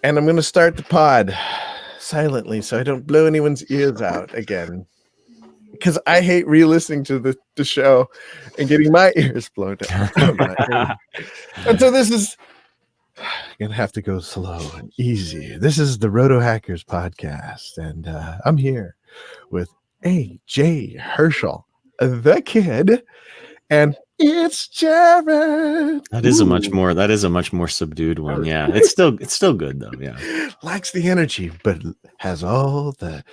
And I'm going to start the pod silently so I don't blow anyone's ears out again. Because I hate re-listening to the show and getting my ears blown out. And so this is going to have to go slow and easy. This is the Rotohackers podcast. And I'm here with A.J. Herschel, the kid. And it's Jared. That is a much more subdued one. Yeah. It's still good though. Yeah. Lacks the energy, but has all the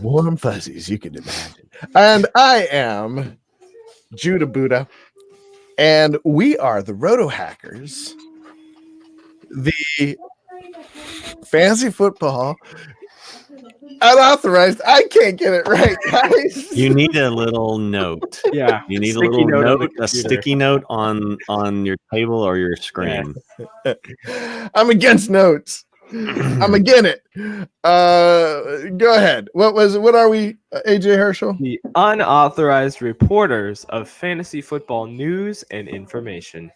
warm fuzzies you can imagine. And I am Judah Buddha, and we are the Rotohackers, the fantasy football unauthorized. I can't get it right, guys. You need a little note. Yeah. You need a little note, a sticky note on your table or your screen. Yeah. I'm against notes. I'm against it. Go ahead. What are we, AJ Herschel? The unauthorized reporters of fantasy football news and information.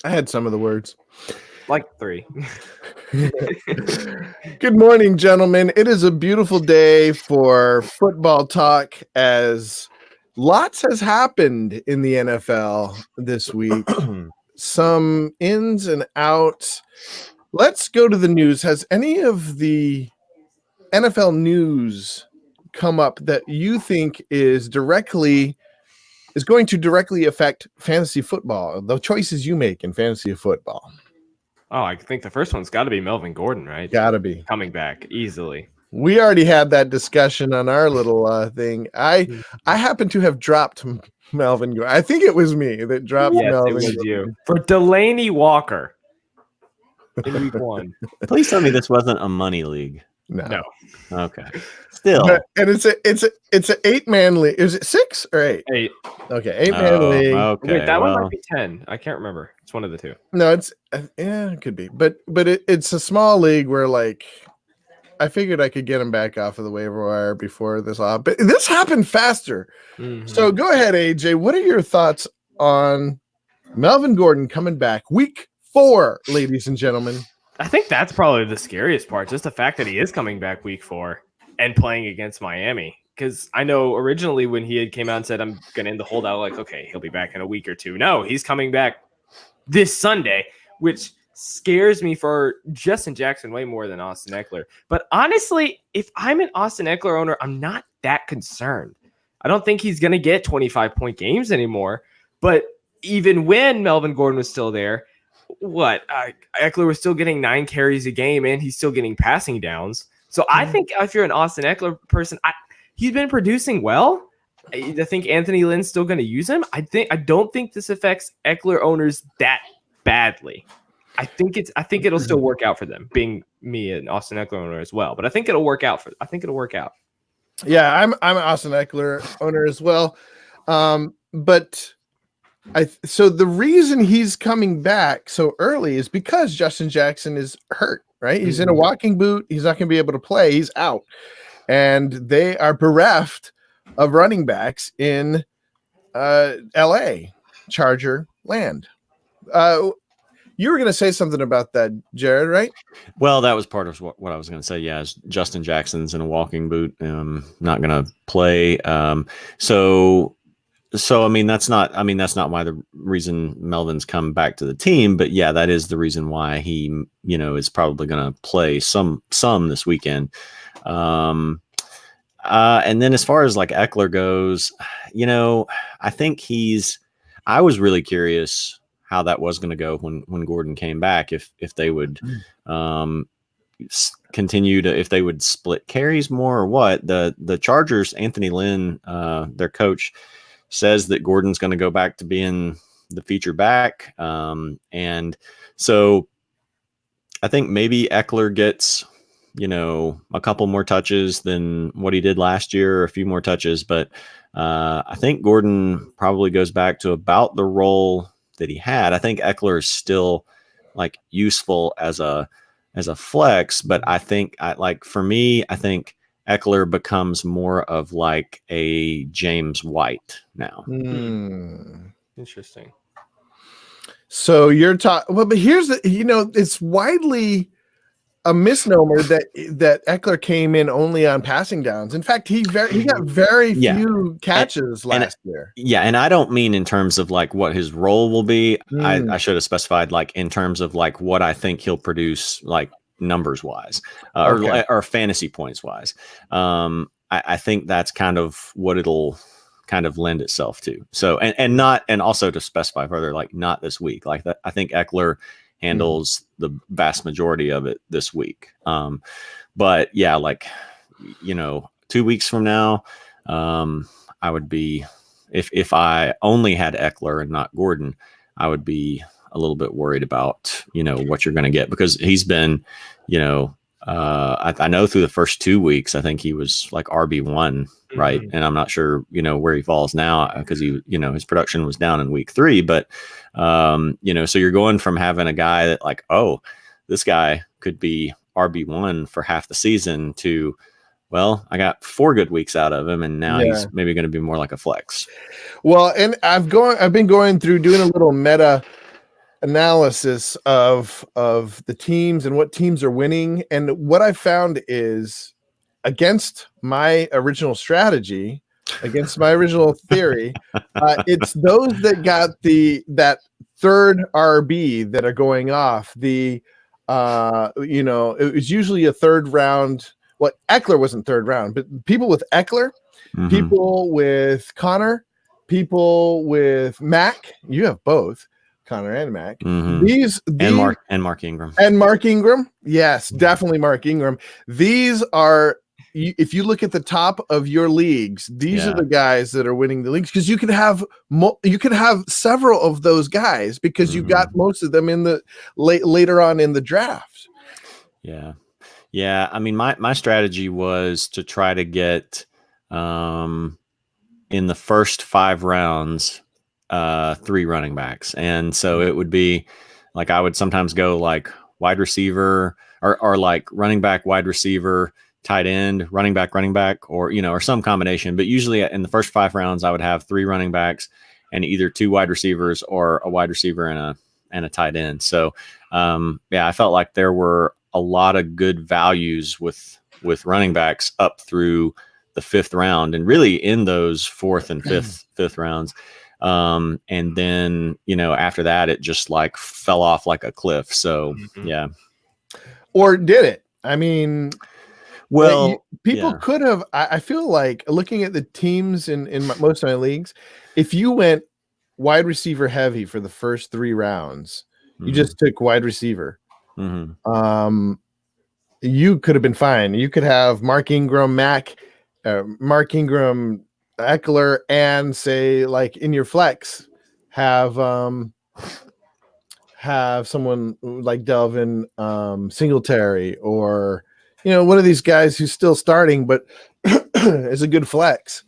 I had some of the words. Like 3. Good morning, gentlemen. It is a beautiful day for football talk as lots has happened in the NFL this week. Some ins and outs. Let's go to the news. Has any of the NFL news come up that you think is going to directly affect fantasy football, the choices you make in fantasy football? Oh, I think the first one's got to be Melvin Gordon, right? Got to be. Coming back easily. We already had that discussion on our little thing. I happen to have dropped Melvin Gordon. I think it was me that dropped Melvin. It was Gordon. you. For Delaney Walker in week 1. Please tell me this wasn't a money league. No. Okay. Still. And it's an 8-man league. Is it 6 or 8? 8. Okay, 8-man league. Okay. Wait, that one might be 10. I can't remember. It's one of the two. No, it could be. But it's a small league where I figured I could get him back off of the waiver wire before this off. But this happened faster. Mm-hmm. So go ahead, AJ. What are your thoughts on Melvin Gordon coming back week 4, ladies and gentlemen? I think that's probably the scariest part, just the fact that he is coming back week 4 and playing against Miami. Because I know originally when he had came out and said, I'm going to end the holdout, like, okay, he'll be back in a week or 2. No, he's coming back this Sunday, which scares me for Justin Jackson way more than Austin Eckler. But honestly, if I'm an Austin Eckler owner, I'm not that concerned. I don't think he's going to get 25-point games anymore. But even when Melvin Gordon was still there, Eckler was still getting 9 carries a game, and he's still getting passing downs. So I think if you're an Austin Eckler person, he's been producing well. I think Anthony Lynn's still going to use him. I don't think this affects Eckler owners that badly. I think it'll still work out for them, being me an Austin Eckler owner as well. But I think it'll work out. Yeah, I'm an Austin Eckler owner as well. But so the reason he's coming back so early is because Justin Jackson is hurt, right? He's in a walking boot. He's not going to be able to play. He's out. And they are bereft of running backs in L.A., Charger land. You were going to say something about that, Jared, right? Well, that was part of what I was going to say. Yeah, Justin Jackson's in a walking boot, not going to play. So I mean that's not why the reason Melvin's come back to the team, but yeah, that is the reason why he is probably going to play some this weekend. And then as far as like Eckler goes, I think I was really curious how that was going to go when Gordon came back, if they would continue to, if they would split carries more or what. The Chargers, Anthony Lynn, their coach, says that Gordon's going to go back to being the feature back. And so I think maybe Eckler gets, a couple more touches than what he did last year, or a few more touches. But I think Gordon probably goes back to about the role that he had. I think Eckler is still useful as a flex, but I think for me, I think Eckler becomes more of like a James White now. Interesting. So you're talking, well, but here's the, it's widely a misnomer that Eckler came in only on passing downs. In fact, he got very few catches last year. Yeah, and I don't mean in terms of like what his role will be. I should have specified like in terms of like what I think he'll produce, like numbers wise, or fantasy points wise. I think that's kind of what it'll kind of lend itself to. So and also to specify further, like not this week. Like that, I think Eckler handles the vast majority of it this week. But yeah, like, 2 weeks from now, I would be, if I only had Eckler and not Gordon, I would be a little bit worried about, what you're going to get, because he's been, I know through the first 2 weeks, I think he was like RB1, right? And I'm not sure, where he falls now, because his production was down in week 3, but so you're going from having a guy that like, oh, this guy could be RB1 for half the season to, well, I got 4 good weeks out of him, and now he's maybe going to be more like a flex. Well, and I've been going through doing a little meta analysis of the teams and what teams are winning, and what I found is, against my original strategy, against my original theory, it's those that got that third RB that are going off. It was usually a third round. Well, Eckler wasn't third round, but people with Eckler, people with Connor, people with Mac. You have both, Connor and Mac. These and Mark Ingram. And Mark Ingram. Yes, definitely Mark Ingram. These are, if you look at the top of your leagues, these are the guys that are winning the leagues, because you could have several of those guys, because you got most of them in the later on in the draft. Yeah. I mean, my strategy was to try to get in the first 5 rounds 3 running backs, and so it would be like I would sometimes go like wide receiver or like running back, wide receiver, tight end, running back, or some combination. But usually in the first 5 rounds, I would have 3 running backs and either 2 wide receivers or a wide receiver and a tight end. So I felt like there were a lot of good values with running backs up through the 5th round, and really in those 4th and 5th rounds. And then, after that, it just like fell off like a cliff. So, Or did it? I mean, well, people could have, I feel like, looking at the teams in most of my leagues, if you went wide receiver heavy for the first 3 rounds, you just took wide receiver. You could have been fine. You could have Mark Ingram, Eckler, and say, like, in your flex, have someone like Devin Singletary, or one of these guys who's still starting but is a good flex.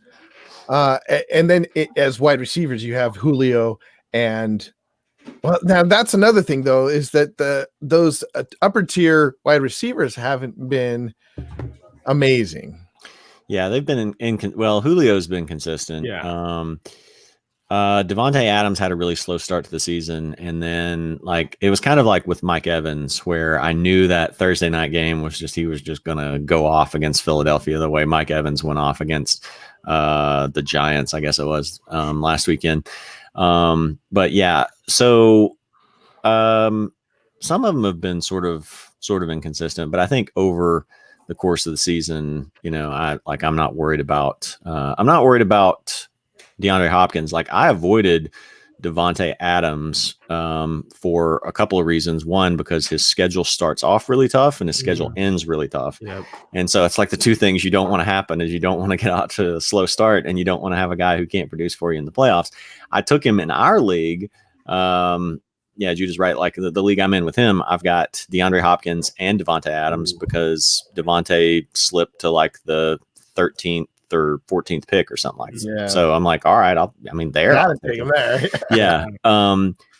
And then as wide receivers, you have Julio and. Well, now that's another thing, though, is that those upper tier wide receivers haven't been amazing. Yeah, they've been Julio's been consistent. Davante Adams had a really slow start to the season, and then like it was kind of like with Mike Evans, where I knew that Thursday night game was he was just gonna go off against Philadelphia the way Mike Evans went off against the Giants, I guess it was last weekend. But yeah, so some of them have been sort of inconsistent, but I think over the course of the season, I'm not worried about DeAndre Hopkins. Like, I avoided Davante Adams for a couple of reasons. One, because his schedule starts off really tough and his schedule ends really tough. Yep. And so it's like the two things you don't want to happen is you don't want to get out to a slow start, and you don't want to have a guy who can't produce for you in the playoffs. I took him in our league. Judah's right. Like the league I'm in with him, I've got DeAndre Hopkins and Davante Adams because Davante slipped to like the 13th or 14th pick or something like that. Yeah. So I'm like, all right, there. Gotta take him there. Yeah.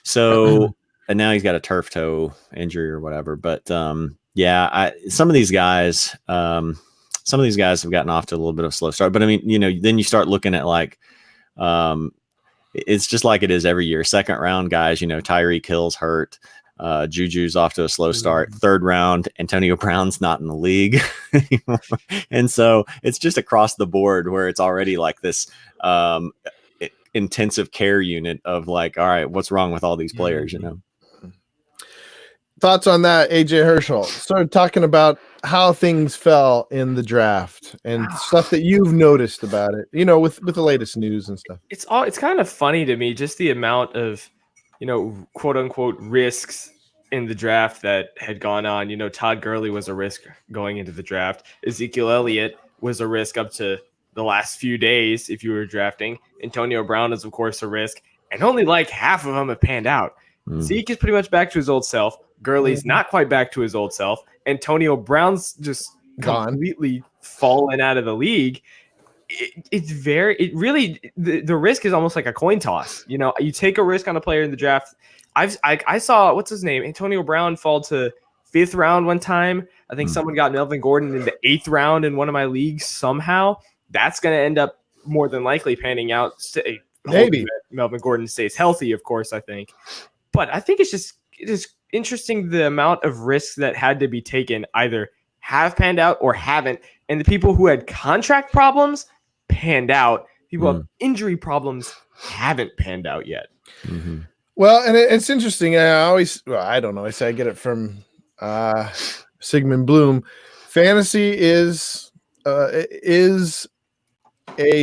So and now he's got a turf toe injury or whatever. But some of these guys have gotten off to a little bit of a slow start. But then you start looking at like it's just like it is every year. Second round guys, Tyreek Hill's hurt. Juju's off to a slow start. Third round, Antonio Brown's not in the league anymore. And so it's just across the board where it's already like this intensive care unit of like, all right, what's wrong with all these players, Thoughts on that, AJ Herschel? Started talking about how things fell in the draft and stuff that you've noticed about it, with the latest news and stuff. It's kind of funny to me, just the amount of, quote unquote risks in the draft that had gone on. Todd Gurley was a risk going into the draft. Ezekiel Elliott was a risk up to the last few days if you were drafting. Antonio Brown is, of course, a risk. And only like half of them have panned out. Zeke is pretty much back to his old self. Gurley's not quite back to his old self. Antonio Brown's just completely fallen out of the league. The risk is almost like a coin toss. You take a risk on a player in the draft. I saw, what's his name? Antonio Brown fall to 5th round one time. I think someone got Melvin Gordon in the 8th round in one of my leagues somehow. That's going to end up more than likely panning out. Maybe Melvin Gordon stays healthy, of course, I think. But I think it is interesting the amount of risks that had to be taken either have panned out or haven't. And the people who had contract problems panned out. People who have injury problems haven't panned out yet. Well, and it's interesting. I don't know. I get it from Sigmund Bloom. Fantasy is a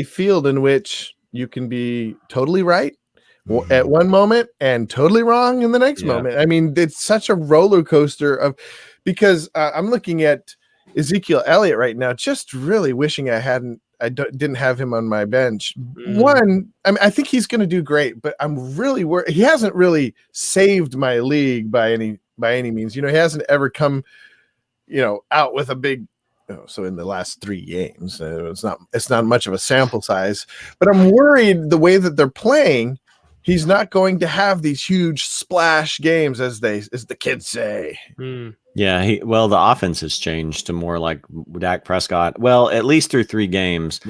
field in which you can be totally right at one moment and totally wrong in the next moment. I mean, it's such a roller coaster because I'm looking at Ezekiel Elliott right now, just really wishing I didn't have him on my bench. One, I think he's going to do great, but I'm really worried. He hasn't really saved my league by any means. He hasn't ever come, out with a big. So in the last 3 games, it's not much of a sample size, but I'm worried the way that they're playing. He's not going to have these huge splash games, as the kids say. Yeah, the offense has changed to more like Dak Prescott. Well, at least through 3 games,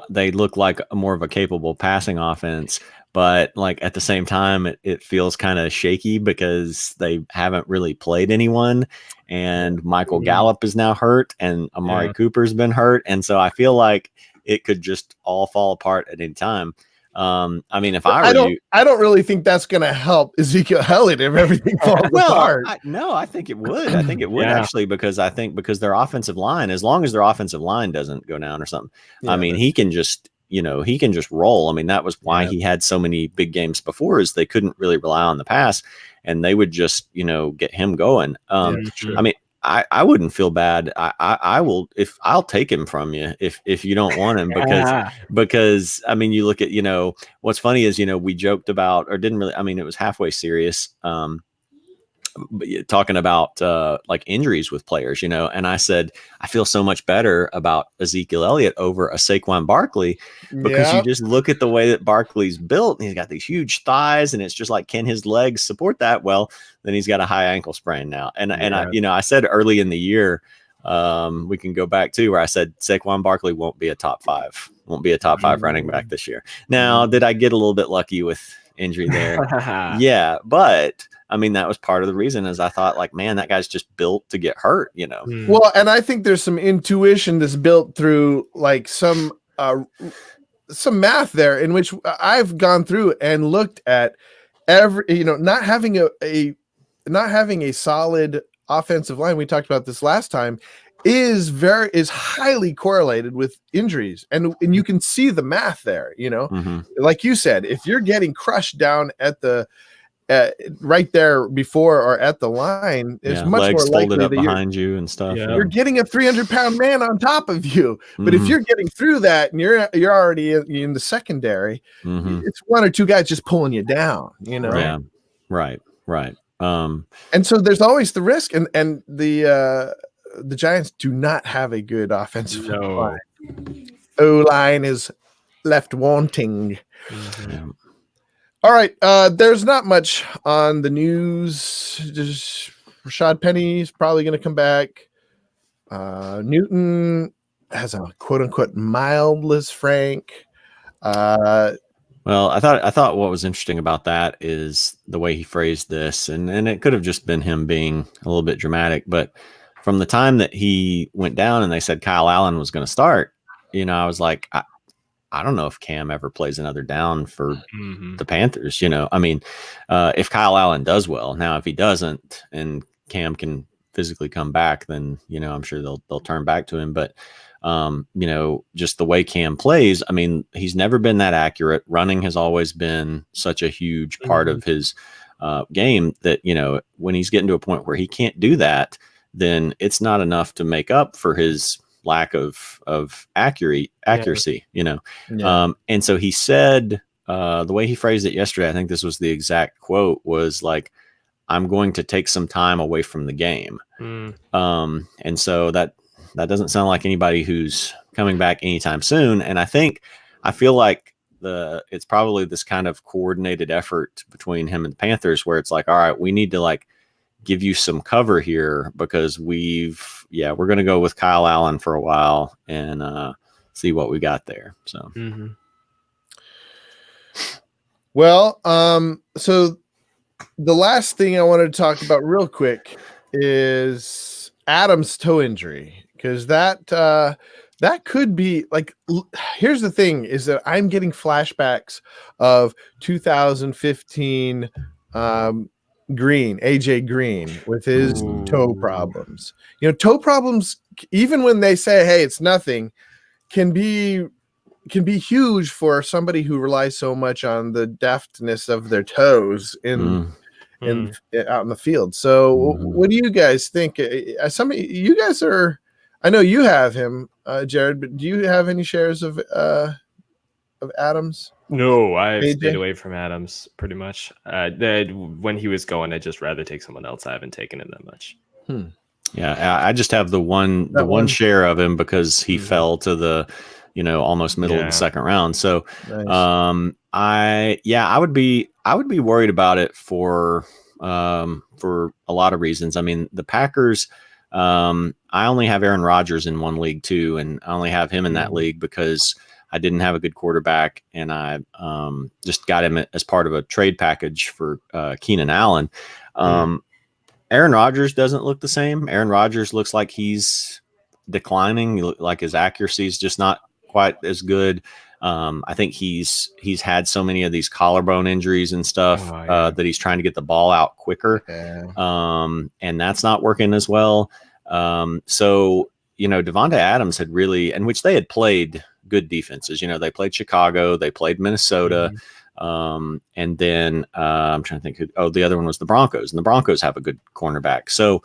they look like more of a capable passing offense. But like at the same time, it feels kind of shaky because they haven't really played anyone. And Michael Gallup is now hurt, and Amari Cooper's been hurt, and so I feel like it could just all fall apart at any time. If I were you, I don't really think that's going to help Ezekiel Elliott if everything falls apart. I think it would. I think it would actually, because their offensive line, as long as their offensive line doesn't go down or something, he can just roll. That was why he had so many big games before, is they couldn't really rely on the pass, and they would just get him going. I wouldn't feel bad. I will, if I'll take him from you if you don't want him, because you look at, what's funny is, we joked about, or didn't really, it was halfway serious. Talking about like injuries with players, and I said, I feel so much better about Ezekiel Elliott over a Saquon Barkley, because you just look at the way that Barkley's built, and he's got these huge thighs, and it's just like, can his legs support that? Well, then he's got a high ankle sprain now. And I said early in the year, we can go back to where I said Saquon Barkley won't be a top 5 running back this year. Now, did I get a little bit lucky with injury there? Yeah, but that was part of the reason, is I thought, like, man, that guy's just built to get hurt, Well, and I think there's some intuition that's built through like some math there, in which I've gone through and looked at not having a solid offensive line. We talked about this last time. Is highly correlated with injuries, and you can see the math there. Like you said, if you're getting crushed down at the right there before or at the line, it's much legs more likely folded up that behind you and stuff. You're getting a 300-pound man on top of you. But if you're getting through that and you're already in the secondary, it's 1 or 2 guys just pulling you down. Yeah, right. And so there's always the risk, and the Giants do not have a good offensive line. O-line is left wanting. All right. There's not much on the news. Just Rashad Penny's probably going to come back. Newton has a quote unquote mild Liz Frank. Well, I thought what was interesting about that is the way he phrased this, and it could have just been him being a little bit dramatic, but from the time that he went down and they said Kyle Allen was going to start, I was like, I don't know if Cam ever plays another down for the Panthers. I mean, if Kyle Allen does well, now if he doesn't and Cam can physically come back, then I'm sure they'll turn back to him, but. Just the way Cam plays, I mean, he's never been that accurate. Running has always been such a huge part of his game that, when he's getting to a point where he can't do that, then it's not enough to make up for his lack of accuracy, Yeah. And so he said, the way he phrased it yesterday, I think this was the exact quote, was like, I'm going to take some time away from the game. And so that doesn't sound like anybody who's coming back anytime soon. And I feel like it's probably this kind of coordinated effort between him and the Panthers where it's like, all right, we need to like give you some cover here because we're going to go with Kyle Allen for a while and see what we got there. So, Well, so the last thing I wanted to talk about real quick is Adams' toe injury. Because that could be like, here's the thing is that I'm getting flashbacks of 2015 AJ Green with his toe problems. Toe problems, even when they say, hey, it's nothing, can be huge for somebody who relies so much on the deftness of their toes out in the field. So what do you guys think? You guys are, I know you have him, Jared, but do you have any shares of Adams? No, I've stayed away from Adams pretty much. When he was going, I'd just rather take someone else. I haven't taken him that much. Yeah, I just have the one share of him because he fell to the, almost middle of the second round. So, nice. I would be worried about it for a lot of reasons. I mean, the Packers. I only have Aaron Rodgers in one league too, and I only have him in that league because I didn't have a good quarterback, and I just got him as part of a trade package for Keenan Allen. Aaron Rodgers doesn't look the same. Aaron Rodgers looks like he's declining. Like his accuracy is just not quite as good. I think he's had so many of these collarbone injuries and stuff that he's trying to get the ball out quicker. And that's not working as well. So, Davante Adams had really, in which they had played good defenses. They played Chicago, they played Minnesota. And then I'm trying to think the other one was the Broncos, and the Broncos have a good cornerback. So,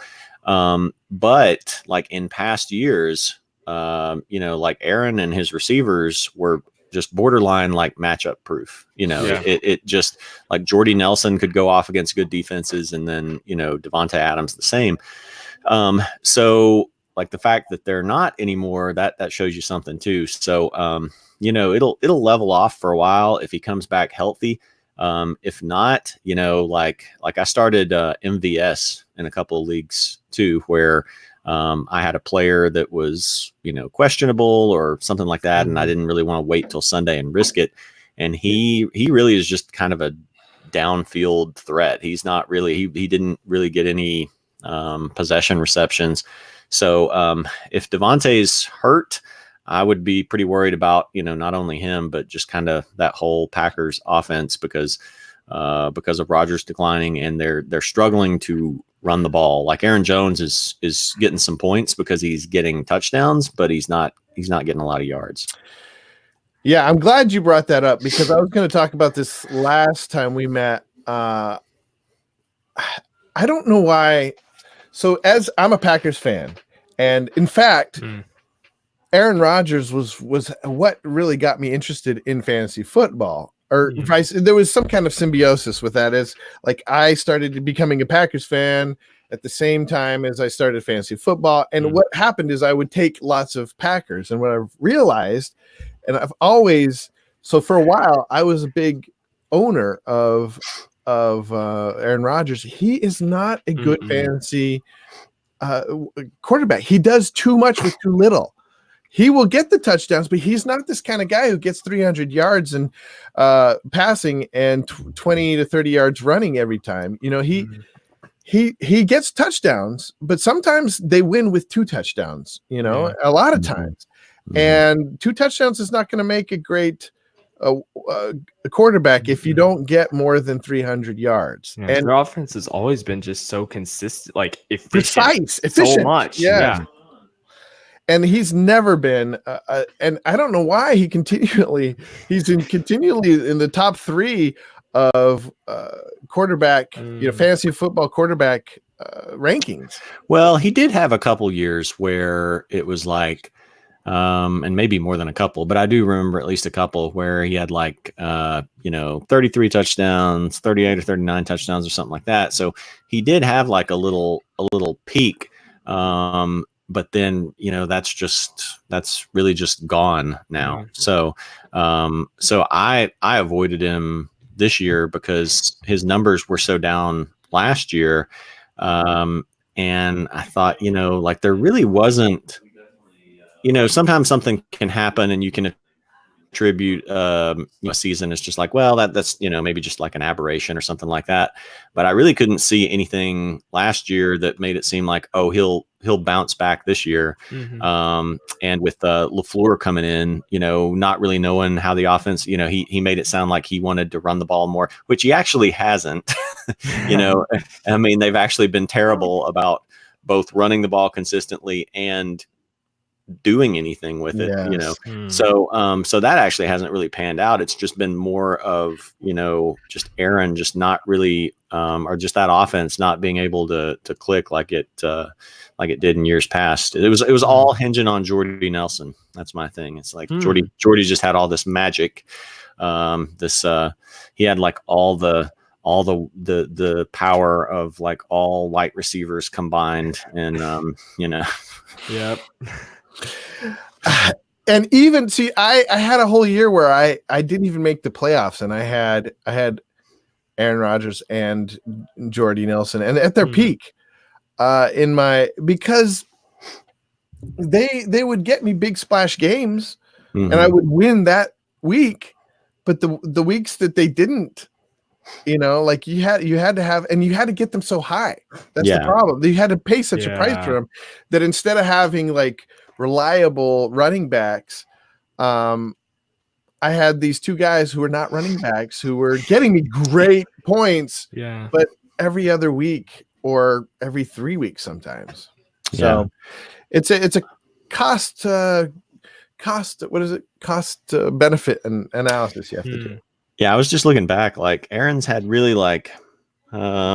but like in past years, like Aaron and his receivers were just borderline like matchup proof. It just like Jordy Nelson could go off against good defenses, and then Davante Adams the same. So like the fact that they're not anymore, that shows you something too. So it'll level off for a while if he comes back healthy. If not, like I started MVS in a couple of leagues too, where I had a player that was, questionable or something like that. And I didn't really want to wait till Sunday and risk it. And he really is just kind of a downfield threat. He's not really, he didn't really get any possession receptions. So if Davante's hurt, I would be pretty worried about, not only him, but just kind of that whole Packers offense because of Rodgers declining, and they're struggling to run the ball. Like Aaron Jones is getting some points because he's getting touchdowns, but he's not getting a lot of yards. Yeah, I'm glad you brought that up because I was going to talk about this last time we met. I don't know why. So as I'm a Packers fan, and in fact, Aaron Rodgers was what really got me interested in fantasy football. Or there was some kind of symbiosis with that. As like I started becoming a Packers fan at the same time as I started fantasy football. And what happened is I would take lots of Packers. And what I realized, and I've always, so for a while, I was a big owner of Aaron Rodgers. He is not a good fantasy quarterback. He does too much with too little. he will get the touchdowns, but he's not this kind of guy who gets 300 yards and passing and 20 to 30 yards running every time. You know, he gets touchdowns, but sometimes they win with 2 touchdowns, you know, a lot of times. And 2 touchdowns is not going to make a great a quarterback if you don't get more than 300 yards. Yeah, and their offense has always been just so consistent, like efficient, so much. Yeah. And he's never been, and I don't know why he's continually in the top 3 of quarterback, fantasy football quarterback rankings. Well, he did have a couple years where it was like, and maybe more than a couple, but I do remember at least a couple where he had like, 33 touchdowns, 38 or 39 touchdowns or something like that. So he did have like a little peak. But then, that's really just gone now. So I avoided him this year because his numbers were so down last year. And I thought, there really wasn't, sometimes something can happen and you can attribute a season. It's just like, well, that's maybe just like an aberration or something like that. But I really couldn't see anything last year that made it seem like, oh, he'll bounce back this year. And with LaFleur coming in, not really knowing how the offense, he made it sound like he wanted to run the ball more, which he actually hasn't. I mean, they've actually been terrible about both running the ball consistently and doing anything with it. So that actually hasn't really panned out. It's just been more of just Aaron just not really or just that offense not being able to click like it did in years past. It was all hinging on Jordy Nelson. That's my thing. It's like Jordy just had all this magic. He had like all the power of like all white receivers combined, and Yep. And even I had a whole year where I didn't even make the playoffs, and I had Aaron Rodgers and Jordy Nelson, and at their peak because they would get me big splash games, and I would win that week, but the weeks that they didn't, like you had to have, and you had to get them so high. That's the problem. You had to pay such a price for them that instead of having like reliable running backs, I had these 2 guys who were not running backs who were getting me great points, but every other week or every 3 weeks sometimes. So it's a cost benefit analysis you have to do. Yeah, I was just looking back. Like Aaron's had really like 4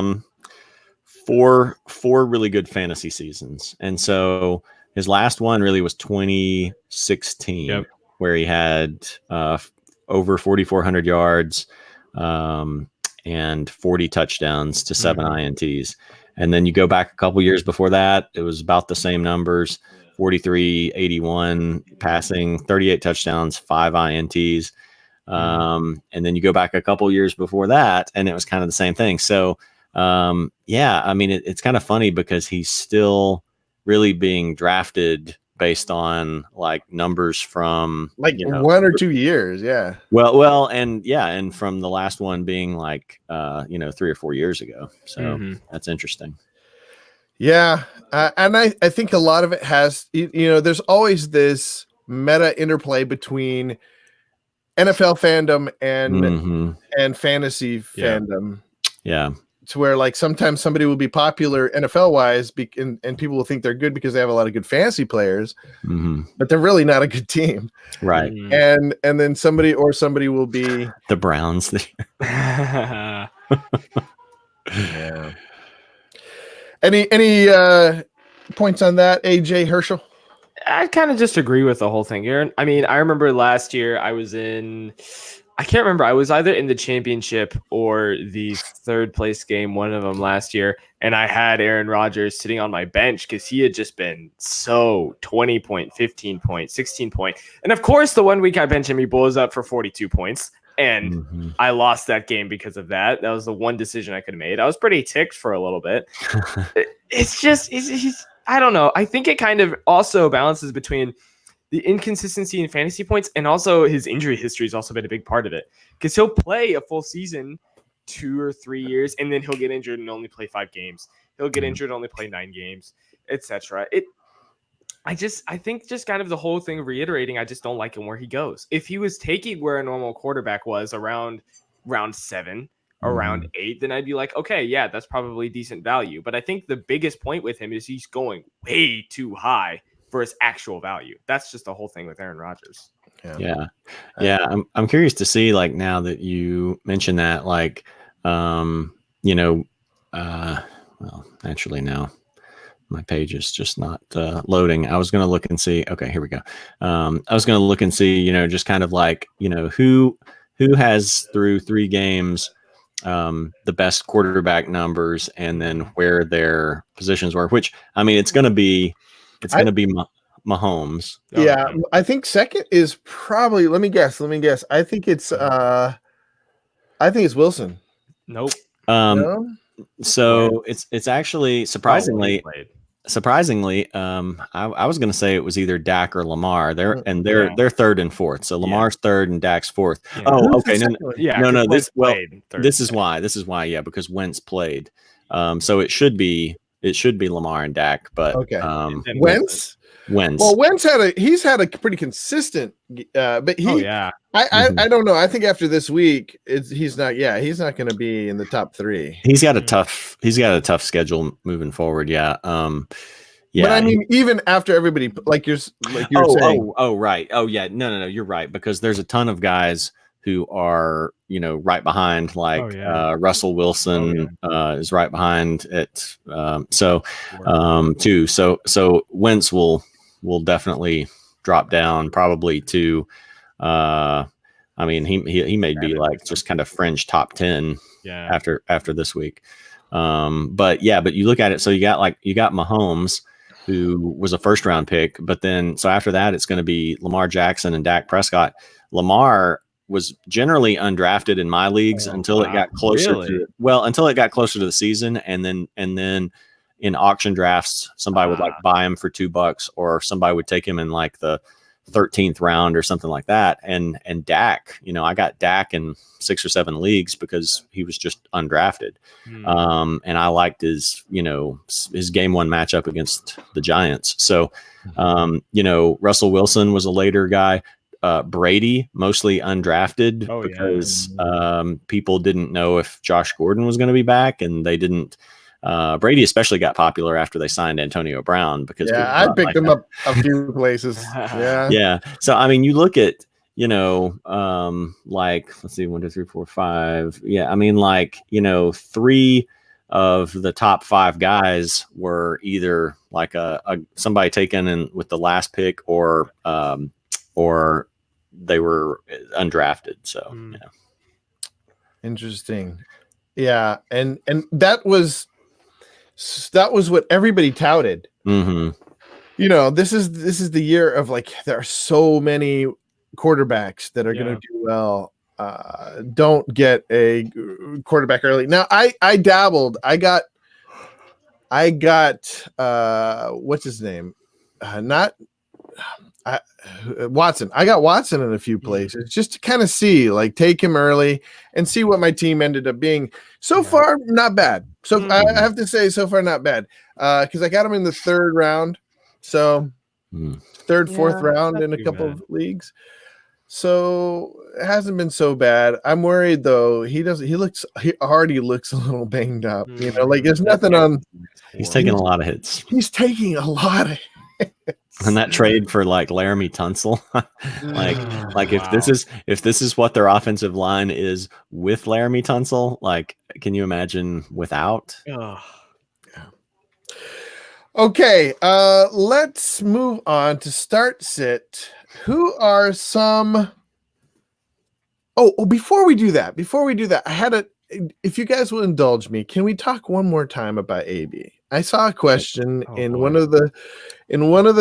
really good fantasy seasons, and so his last one really was 2016, where he had over 4,400 yards and 40 touchdowns to 7 INTs. And then you go back a couple years before that, it was about the same numbers: 43, 81 passing, 38 touchdowns, 5 INTs. And then you go back a couple years before that, and it was kind of the same thing. So, I mean, it's kind of funny because he's still really being drafted based on like numbers from like 1 or 2 years. Yeah. Well, and from the last one being like, 3 or 4 years ago. So that's interesting. Yeah. And I think a lot of it has, there's always this meta interplay between NFL fandom and fantasy fandom. Yeah. To where like sometimes somebody will be popular NFL wise and people will think they're good because they have a lot of good fantasy players, but they're really not a good team. Right. And then somebody will be the Browns. Yeah. Any points on that, AJ Herschel? I kind of just agree with the whole thing, Aaron. I mean, I remember last year I can't remember. I was either in the championship or the 3rd place game, one of them last year. And I had Aaron Rodgers sitting on my bench because he had just been so 20 point, 15 point, 16 point. And of course, the one week I benched him, he blows up for 42 points. And I lost that game because of that. That was the one decision I could have made. I was pretty ticked for a little bit. It's I don't know. I think it kind of also balances between the inconsistency in fantasy points, and also his injury history has also been a big part of it, because he'll play a full season 2 or 3 years, and then he'll get injured and only play 5 games. He'll get injured and only play 9 games, etc. I think just kind of the whole thing reiterating, I just don't like him where he goes. If he was taking where a normal quarterback was around round 7, around 8, then I'd be like, okay, yeah, that's probably decent value. But I think the biggest point with him is he's going way too high for his actual value. That's just the whole thing with Aaron Rodgers. Yeah. I'm curious to see, like, now that you mentioned that, like, well, actually now my page is just not loading. I was going to look and see. Okay, here we go. I was going to look and see, just kind of like, who has through 3 games the best quarterback numbers, and then where their positions were. Which, I mean, it's going to be Mahomes. Yeah, I think second is probably. Let me guess. I think it's Wilson. Nope. No? So it's actually surprisingly. I was going to say it was either Dak or Lamar. They're third and fourth. So Lamar's third and Dak's fourth. Yeah. Oh, okay. No. This is why. Yeah, because Wentz played. So it should be Lamar and Dak. But okay. Wentz. Well, he's had a pretty consistent. But he. I don't know. I think after this week, he's not going to be in the top 3. He's got a tough schedule moving forward. Yeah. But I mean, even after everybody, like you're saying. Oh, right. Oh, yeah. No. You're right, because there's a ton of guys who are, right behind, like Russell Wilson is right behind it. Too. So Wentz will definitely drop down probably to. I mean, he may be like just kind of fringe top 10 after this week. But you look at it. So you got Mahomes, who was a first round pick, but then so after that it's going to be Lamar Jackson and Dak Prescott. Lamar was generally undrafted in my leagues until it got closer to the season, and then in auction drafts somebody would like buy him for $2, or somebody would take him in like the 13th round or something like that. And Dak, I got Dak in 6 or 7 leagues because he was just undrafted. And I liked his game 1 matchup against the Giants. So, Russell Wilson was a later guy. Brady, mostly undrafted because people didn't know if Josh Gordon was going to be back, and they didn't. Brady especially got popular after they signed Antonio Brown, because I picked him up a few places. Yeah. So I mean, you look at like, let's see, 1, 2, 3, 4, 5. Yeah, I mean, like 3 of the top 5 guys were either like a somebody taken in with the last pick, or they were undrafted. So interesting. Yeah, and that was what everybody touted. This is the year of, like, there are so many quarterbacks that are going to do well. Don't get a quarterback early. Now I dabbled. I got what's his name? Watson. I got Watson in a few places just to kind of see, like, take him early and see what my team ended up being. So far, not bad. So I have to say, so far, not bad. Because I got him in the 3rd round. So 3rd, 4th round in a couple of leagues. So it hasn't been so bad. I'm worried though. He already looks a little banged up. Like, there's nothing on. He's taking a lot of hits. He's taking a lot of hits. And that trade for like Laramie Tunsil, like if this is what their offensive line is with Laramie Tunsil, like, can you imagine without? Okay, let's move on to start sit. Who are some? Oh, before we do that, I had if you guys will indulge me, can we talk one more time about AB? I saw a question in one of the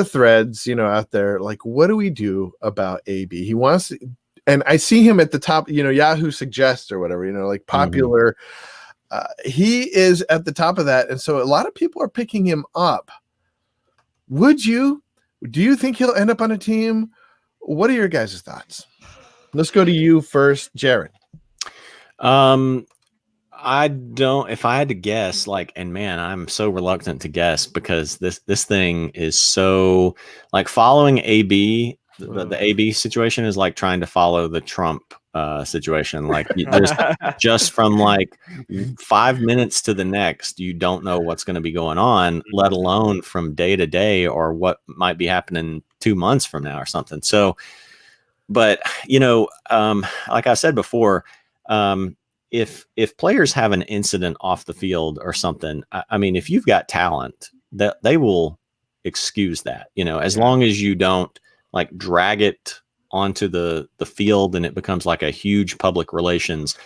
threads, out there, like, what do we do about AB? He wants, and I see him at the top, Yahoo suggests or whatever, like popular. He is at the top of that, and so a lot of people are picking him up. Would you Do you think he'll end up on a team? What are your guys' thoughts? Let's go to you first, Jared. I don't. If I had to guess, and man, I'm so reluctant to guess because this thing is so following AB. The AB situation is like trying to follow the Trump situation. Just from 5 minutes to the next, you don't know what's going to be going on, let alone from day to day or what might be happening 2 months from now or something. So, but like I said before, if players have an incident off the field or something, I mean, if you've got talent, that they will excuse that, as long as you don't drag it onto the field and it becomes a huge public relations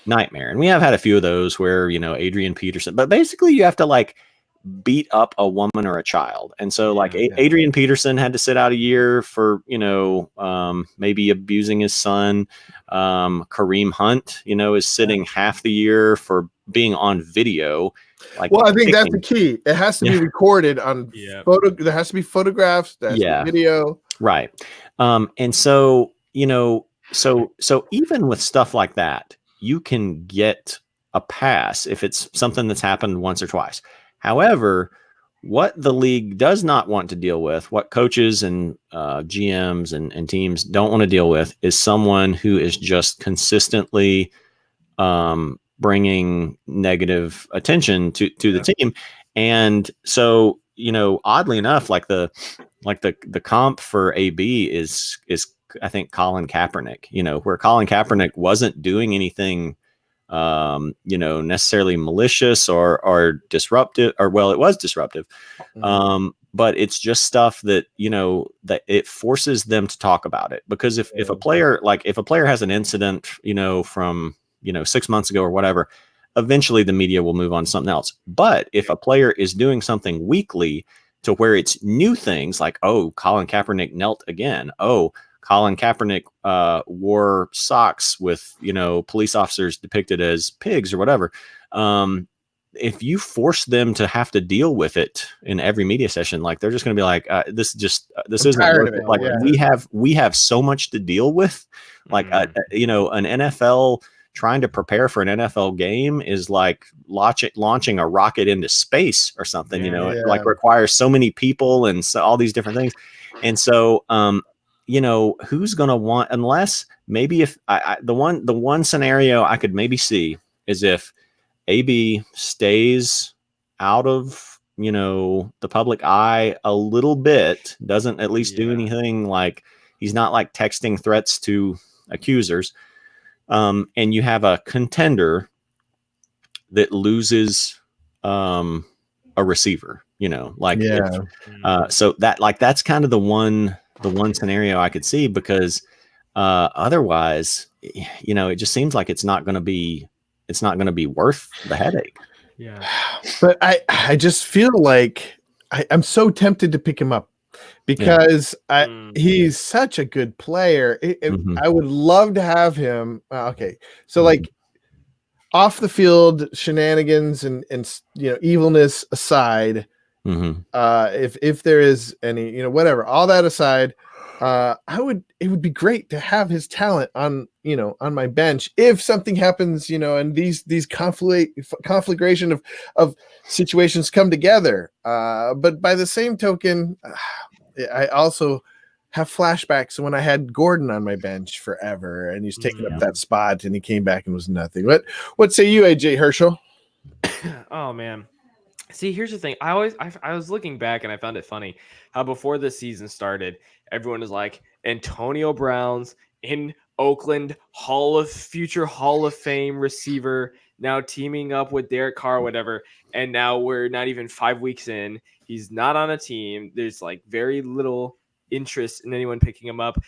nightmare. And we have had a few of those where, Adrian Peterson, but basically you have to beat up a woman or a child. And so Adrian Peterson had to sit out a year for, maybe abusing his son. Kareem Hunt, is sitting half the year for being on video. Well, I think that's the key. It has to be recorded on photo. There has to be photographs. There has to be video. Right. And so, so even with stuff like that, you can get a pass if it's something that's happened once or twice. However, what the league does not want to deal with, what coaches and GMs and teams don't want to deal with, is someone who is just consistently bringing negative attention to the team. And so, oddly enough, the comp for AB is I think Colin Kaepernick, where Colin Kaepernick wasn't doing anything necessarily malicious or disruptive, or it was disruptive. But it's just stuff that, that it forces them to talk about it, because if a player has an incident, from, 6 months ago or whatever, eventually the media will move on to something else. But if a player is doing something weekly to where it's new things oh, Colin Kaepernick knelt again. Oh, Colin Kaepernick wore socks with, police officers depicted as pigs or whatever. If you force them to have to deal with it in every media session, they're just going to be this isn't worth it. We have so much to deal with. An NFL trying to prepare for an NFL game is launching a rocket into space or something. It requires so many people and all these different things. And so, who's going to want, unless maybe if the one scenario I could maybe see is if AB stays out of, the public eye a little bit, doesn't at least do anything, he's not texting threats to accusers. And you have a contender that loses a receiver, so that that's kind of the one scenario I could see, because otherwise, it just seems like it's not going to be worth the headache. Yeah. But I just feel like I'm so tempted to pick him up, because he's such a good player. I would love to have him. Okay. So off the field shenanigans and evilness aside, if there is any, whatever, all that aside, it would be great to have his talent on my bench if something happens, and these conflagration of situations come together. But by the same token, I also have flashbacks when I had Gordon on my bench forever, and he's taking up that spot, and he came back and was nothing. What say you, AJ Herschel? Oh man. See, here's the thing. I was looking back and I found it funny how before the season started, everyone was like, Antonio Brown's in Oakland, future Hall of Fame receiver, now teaming up with Derek Carr or whatever. And now we're not even 5 weeks in. He's not on a team. There's very little interest in anyone picking him up.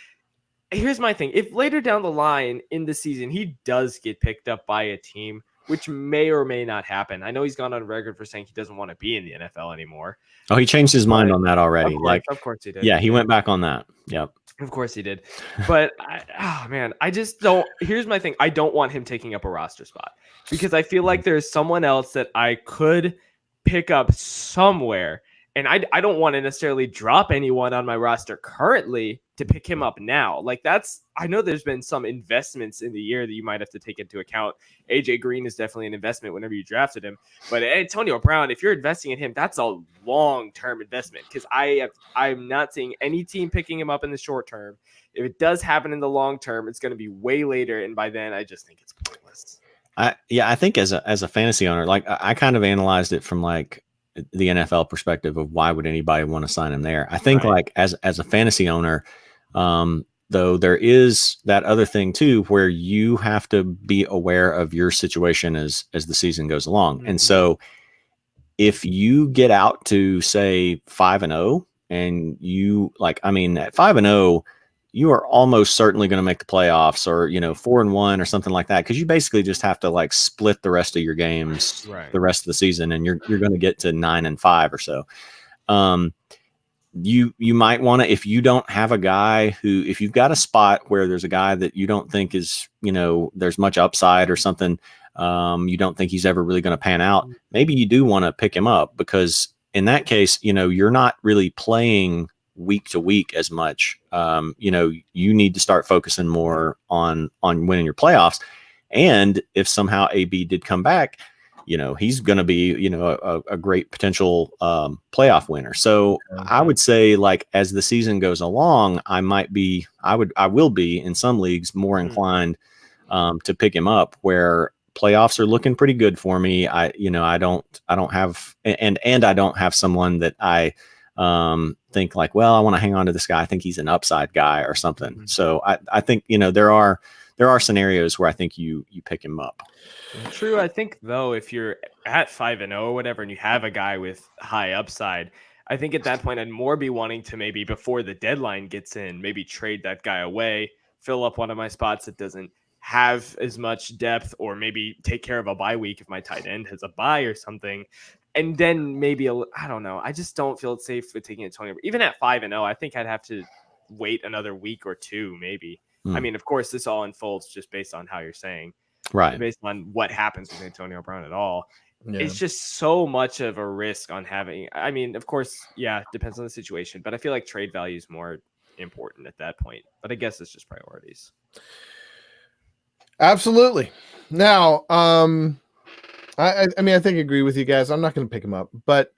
Here's my thing. If later down the line in the season, he does get picked up by a team, which may or may not happen. I know he's gone on record for saying he doesn't want to be in the NFL anymore. Oh, he changed his mind on that already. Of course he did. Yeah, he went back on that. Yep. Of course he did. But I just don't. Here's my thing. I don't want him taking up a roster spot, because I feel like there's someone else that I could pick up somewhere And I don't want to necessarily drop anyone on my roster currently to pick him up now. Like I know there's been some investments in the year that you might have to take into account. AJ Green is definitely an investment whenever you drafted him. But Antonio Brown, if you're investing in him, that's a long-term investment because I'm not seeing any team picking him up in the short term. If it does happen in the long term, it's going to be way later. And by then, I just think it's pointless. I think as a fantasy owner, like I kind of analyzed it from like the NFL perspective of why would anybody want to sign him there. I think like as a fantasy owner, though there is that other thing too, where you have to be aware of your situation as the season goes along. Mm-hmm. And so if you get out to say 5-0 and you like, I mean, at 5-0, you are almost certainly going to make the playoffs or, 4-1 or something like that. Cause you basically just have to like split the rest of your games, the rest of the season. And you're going to get to 9-5 or so. You might want to, if you don't have a guy if you've got a spot where there's a guy that you don't think is, there's much upside or something, you don't think he's ever really going to pan out. Maybe you do want to pick him up because in that case, you're not really playing week to week as much. You need to start focusing more on winning your playoffs. And if somehow AB did come back, he's going to be, a great potential playoff winner. So I would say like as the season goes along, I will be in some leagues more inclined to pick him up where playoffs are looking pretty good for me. I don't have, and I don't have someone that I think like, well, I want to hang on to this guy. I think he's an upside guy or something. Mm-hmm. So I think, there are scenarios where I think you pick him up. True. I think though, if you're at 5-0 or whatever, and you have a guy with high upside, I think at that point I'd more be wanting to maybe before the deadline gets in, maybe trade that guy away, fill up one of my spots that doesn't have as much depth, or maybe take care of a bye week if my tight end has a bye or something. And then maybe, I don't know. I just don't feel safe with taking Antonio. Even at 5-0, I think I'd have to wait another week or two, maybe. I mean, of course, this all unfolds just based on how you're saying. Right. Based on what happens with Antonio Brown at all. Yeah. It's just so much of a risk on having. I mean, of course, yeah, depends on the situation. But I feel like trade value is more important at that point. But I guess it's just priorities. Absolutely. Now, I mean, I think I agree with you guys. I'm not going to pick him up, but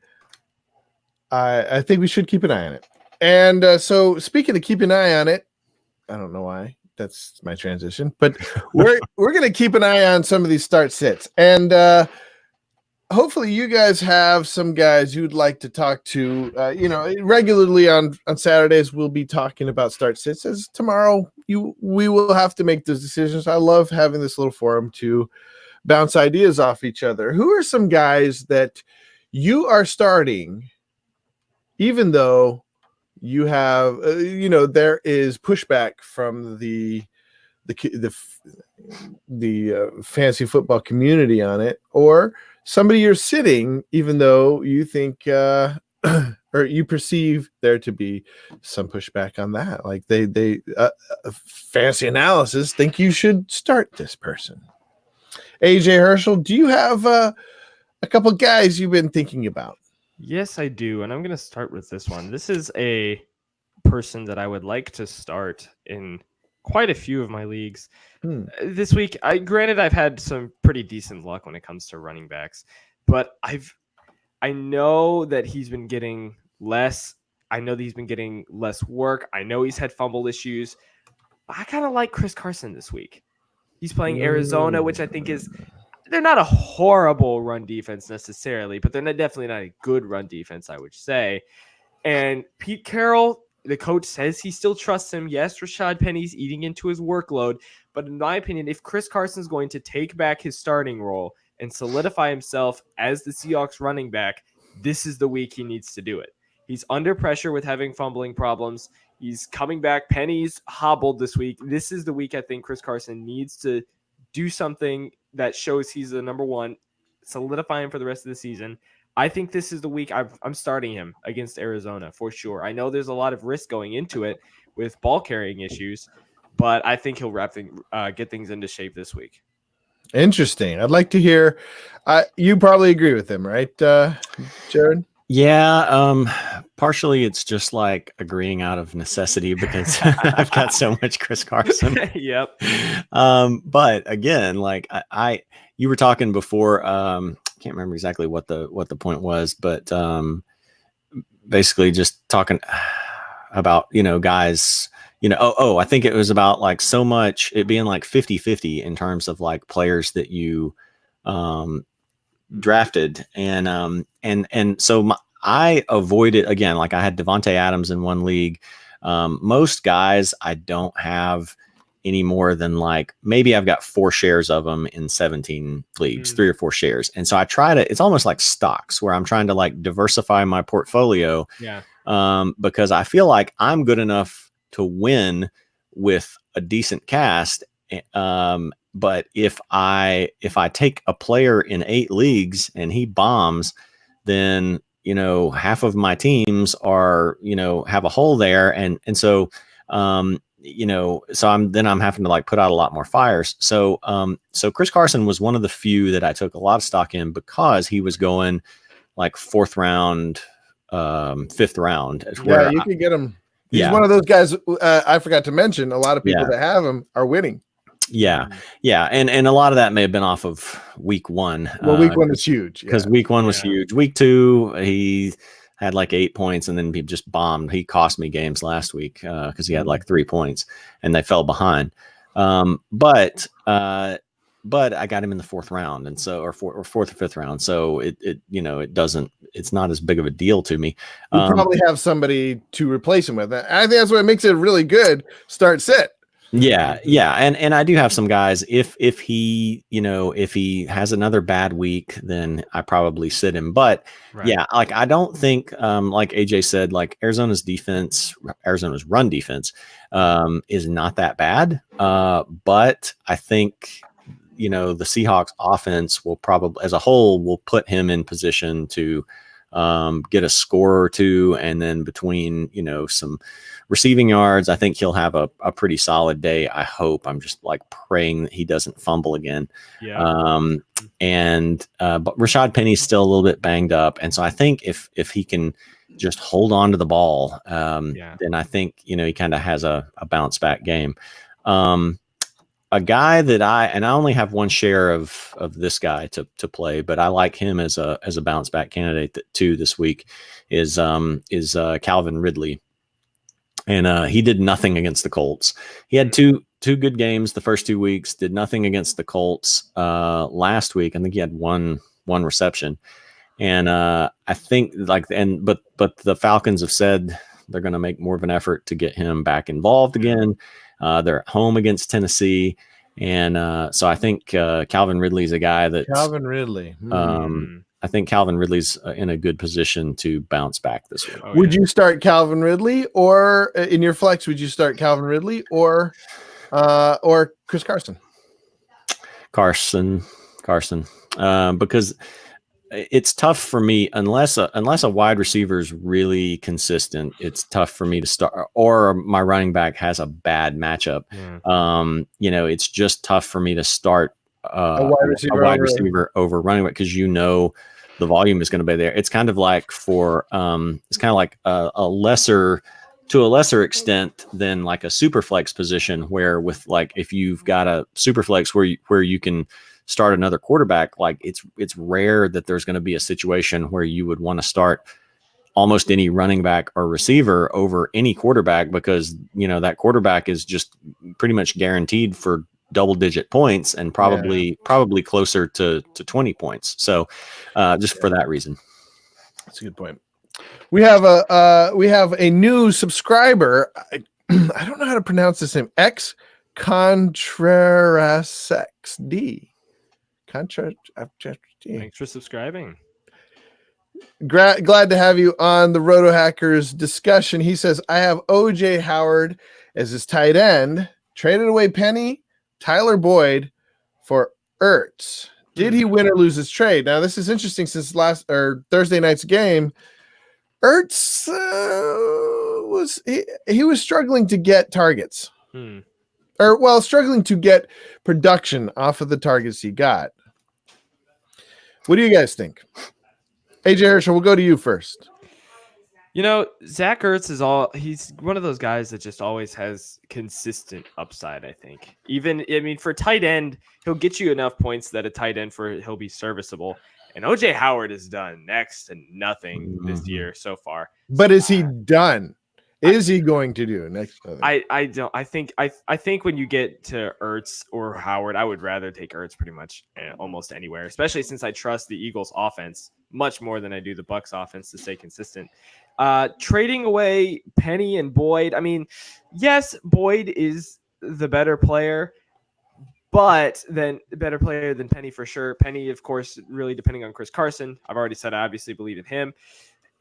I think we should keep an eye on it. And so speaking of keeping an eye on it, I don't know why that's my transition, but we're going to keep an eye on some of these start sits. And hopefully you guys have some guys you'd like to talk to, regularly on Saturdays. We'll be talking about start sits as tomorrow. We will have to make those decisions. I love having this little forum to bounce ideas off each other. Who are some guys that you are starting, even though you have, there is pushback from the fantasy football community on it, or somebody you're sitting, even though you think, or you perceive there to be some pushback on that. Like they fantasy analysis think you should start this person. AJ Herschel, do you have a couple guys you've been thinking about? Yes, I do. And I'm going to start with this one. This is a person that I would like to start in quite a few of my leagues this week. Granted, I've had some pretty decent luck when it comes to running backs, but I know that he's been getting less. I know that he's been getting less work. I know he's had fumble issues. But I kind of like Chris Carson this week. He's playing Arizona, which I think they're not a horrible run defense necessarily, but they're definitely not a good run defense, I would say. And Pete Carroll, the coach says he still trusts him. Yes, Rashad Penny's eating into his workload, but in my opinion, if Chris Carson's going to take back his starting role and solidify himself as the Seahawks running back, this is the week he needs to do it. He's under pressure with having fumbling problems. He's coming back. Penny's hobbled this week. This is the week I think Chris Carson needs to do something that shows he's the number one, solidify him for the rest of the season. I think this is the week I'm starting him against Arizona for sure. I know there's a lot of risk going into it with ball carrying issues, but I think he'll get things into shape this week. Interesting. I'd like to hear. You probably agree with him, right, Jared? Yeah, partially it's just like agreeing out of necessity because I've got so much Chris Carson. Yep. But again, like you were talking before, can't remember exactly what the point was, but basically just talking about, guys, I think it was about like so much it being like 50-50 in terms of like players that you drafted, and so I avoided, again, like I had Davante Adams in one league. Most guys I don't have any more than like maybe I've got 4 shares of them in 17 leagues, 3 or 4 shares, and so I try to. It's almost like stocks where I'm trying to like diversify my portfolio. Yeah. Because I feel like I'm good enough to win with a decent cast. But if I take a player in 8 leagues and he bombs, then, half of my teams are, have a hole there. And so, so I'm having to like put out a lot more fires. So Chris Carson was one of the few that I took a lot of stock in because he was going like 4th round, 5th round. Yeah, you can get him. He's one of those guys. I forgot to mention a lot of people that have him are winning. Yeah. And a lot of that may have been off of week 1. Well, week 1 is huge because week 1 was huge. Week 2, he had like 8 points and then he just bombed. He cost me games last week because he had like 3 points and they fell behind. But I got him in the 4th round, and so or 4th or 5th round. So it's not as big of a deal to me. You probably have somebody to replace him with. I think that's what makes it really good. Start sit. Yeah, and I do have some guys. If he has another bad week, then I probably sit him. But yeah, like I don't think like AJ said, like Arizona's run defense is not that bad. But I think the Seahawks offense will probably, as a whole, will put him in position to get a score or 2, and then between some receiving yards, I think he'll have a pretty solid day. I hope. I'm just like praying that he doesn't fumble again. Yeah. But Rashad Penny's still a little bit banged up, and so I think if he can just hold on to the ball, then I think he kind of has a bounce back game. A guy that I only have 1 share of this guy to play, but I like him as a bounce back candidate too this week is Calvin Ridley. And he did nothing against the Colts. He had two good games the first 2 weeks, did nothing against the Colts. Last week, I think he had one reception. And I think but the Falcons have said they're going to make more of an effort to get him back involved again. They're at home against Tennessee. And so I think Calvin Ridley's a guy that Calvin Ridley. I think Calvin Ridley's in a good position to bounce back this week. Would you start Calvin Ridley, or in your flex, would you start Calvin Ridley or Chris Carson? Carson, because it's tough for me unless a wide receiver is really consistent. It's tough for me to start, or my running back has a bad matchup. It's just tough for me to start a wide receiver over running back because the volume is going to be there. It's kind of like a lesser extent than like a super flex position, where with like if you've got a super flex where you can start another quarterback, like it's rare that there's going to be a situation where you would want to start almost any running back or receiver over any quarterback, because that quarterback is just pretty much guaranteed for double-digit points and probably closer to 20 points. So just for that reason. That's a good point. We have a new subscriber. I don't know how to pronounce this name. X Contreras XD. Thanks for subscribing. Glad to have you on the Rotohackers discussion. He says, I have OJ Howard as his tight end, traded away Penny, Tyler Boyd for Ertz. Did he win or lose his trade? Now, this is interesting since Thursday night's game. Ertz was struggling to get targets, struggling to get production off of the targets he got. What do you guys think? AJ Herschel, we'll go to you first. Zach Ertz he's one of those guys that just always has consistent upside, I think. For tight end, he'll get you enough points that a tight end he'll be serviceable. And OJ Howard has done next to nothing this year so far. But is he done? Is he going to do next? I don't. I think when you get to Ertz or Howard, I would rather take Ertz pretty much almost anywhere, especially since I trust the Eagles offense much more than I do the Bucks offense to stay consistent. Trading away Penny and Boyd. I mean, yes, Boyd is the better player, but then the better player than Penny for sure. Penny, of course, really depending on Chris Carson. I've already said I obviously believe in him.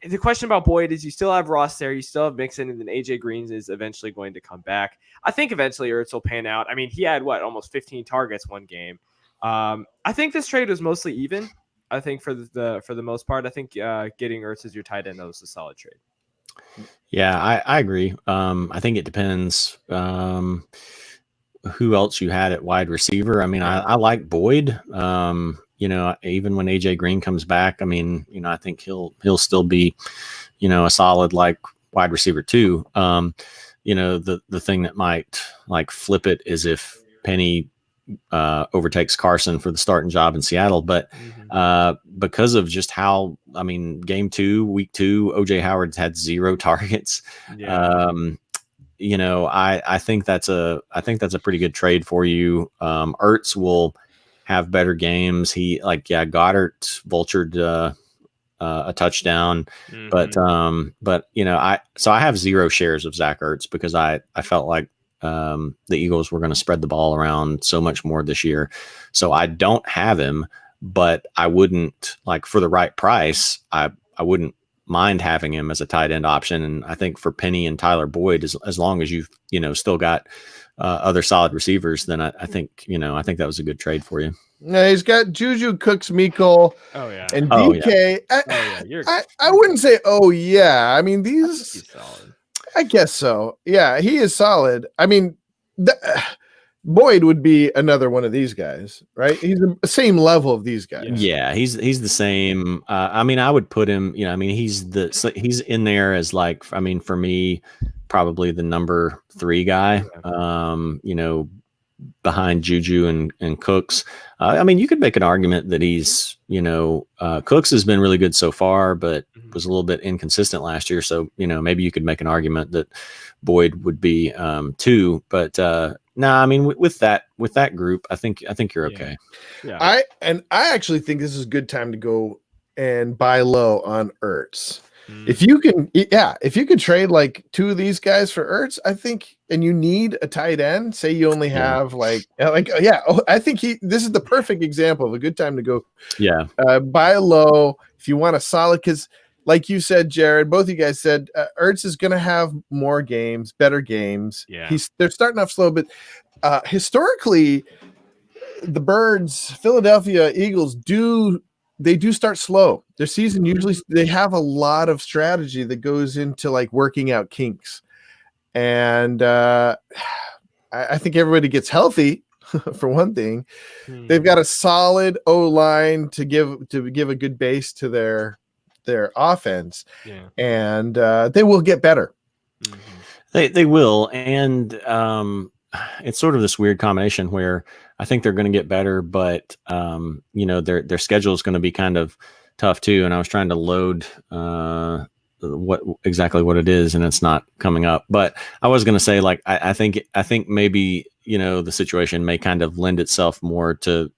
The question about Boyd is you still have Ross there, you still have Mixon, and then AJ Green is eventually going to come back. I think eventually Ertz will pan out. I mean, he had almost 15 targets one game. I think this trade was mostly even. I think for the most part, I think getting Ertz as your tight end was a solid trade. Yeah, I agree. I think it depends who else you had at wide receiver. I mean, I like Boyd. Even when AJ Green comes back, I mean, I think he'll still be, a solid wide receiver too. The thing that might flip it is if Penny overtakes Carson for the starting job in Seattle, but because of just how, game 2, week 2, OJ Howard's had 0 targets. Yeah. I think that's a pretty good trade for you. Ertz will have better games. Goddard vultured a touchdown, but I have 0 shares of Zach Ertz because I felt like the Eagles were going to spread the ball around so much more this year. So I don't have him, but I wouldn't for the right price. I wouldn't mind having him as a tight end option. And I think for Penny and Tyler Boyd, as long as you've, still got other solid receivers, then I think that was a good trade for you. Yeah, he's got Juju, Cooks, Miko, and DK. I wouldn't say, I mean, these, I guess so. Yeah, he is solid. I mean, Boyd would be another one of these guys, right? He's the same level of these guys. Yeah, he's the same. I would put him, he's in there as for me, probably the number 3 guy, behind Juju and Cooks. You could make an argument that he's, Cooks has been really good so far, but was a little bit inconsistent last year. So, maybe you could make an argument that Boyd would be 2, but with that group, I think you're okay. Yeah. I actually think this is a good time to go and buy low on Ertz. If you can trade 2 of these guys for Ertz, I think, and you need a tight end, say you only have I think this is the perfect example of a good time to go. Yeah. Buy low if you want a solid, because like you said, Jared, both of you guys said Ertz is going to have more games, better games. Yeah. They're starting off slow, but historically the Philadelphia Eagles do start slow. Their season usually they have a lot of strategy that goes into working out kinks. And I think everybody gets healthy for one thing. They've got a solid O-line to give a good base to their offense. Yeah. And they will get better. They will. And it's sort of this weird combination where I think they're going to get better, but their schedule is going to be kind of tough too. And I was trying to load what it is, and it's not coming up. But I was going to say, I think maybe the situation may kind of lend itself more to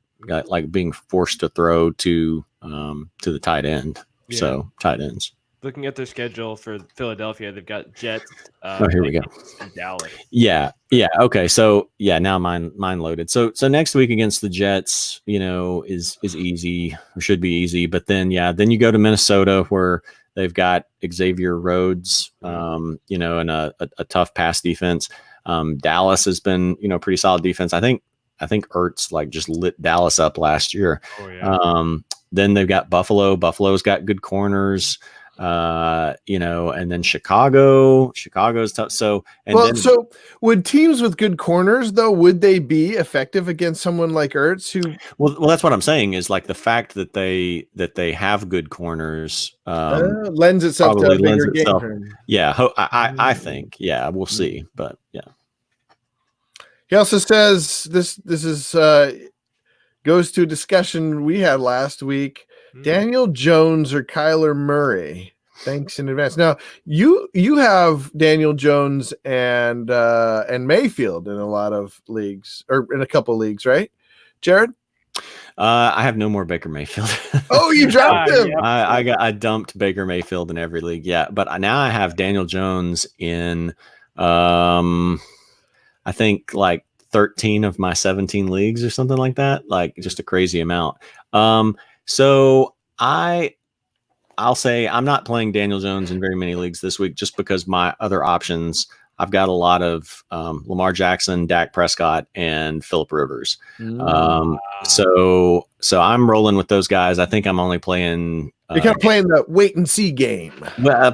being forced to throw to the tight end. Yeah. So tight ends. Looking at their schedule for Philadelphia, they've got Jets. Here we go. And Dallas. Yeah. Okay. So now mine loaded. So next week against the Jets, is easy or should be easy. But then you go to Minnesota where they've got Xavier Rhodes, and a tough pass defense. Dallas has been, pretty solid defense. I think Ertz just lit Dallas up last year. Oh, yeah. Then they've got Buffalo. Buffalo's got good corners. And then Chicago's tough. So would teams with good corners though, would they be effective against someone like Ertz who? Well, that's what I'm saying is like the fact that they have good corners lends itself to a bigger game. Yeah, I think. Yeah, we'll see, but yeah. He also says this is goes to a discussion we had last week. Daniel Jones or Kyler Murray? Thanks in advance. Now you have Daniel Jones and Mayfield in a lot of leagues, or in a couple of leagues, right, Jared? I have no more Baker Mayfield. Oh, you dropped him. Yeah. I dumped Baker Mayfield in every league. Yeah, but now I have Daniel Jones in I think like 13 of my 17 leagues or something like that. Like just a crazy amount. So I'll say I'm not playing Daniel Jones in very many leagues this week just because my other options, I've got a lot of Lamar Jackson, Dak Prescott, and Phillip Rivers. So I'm rolling with those guys. I think I'm only playing. You're kind of playing the wait and see game.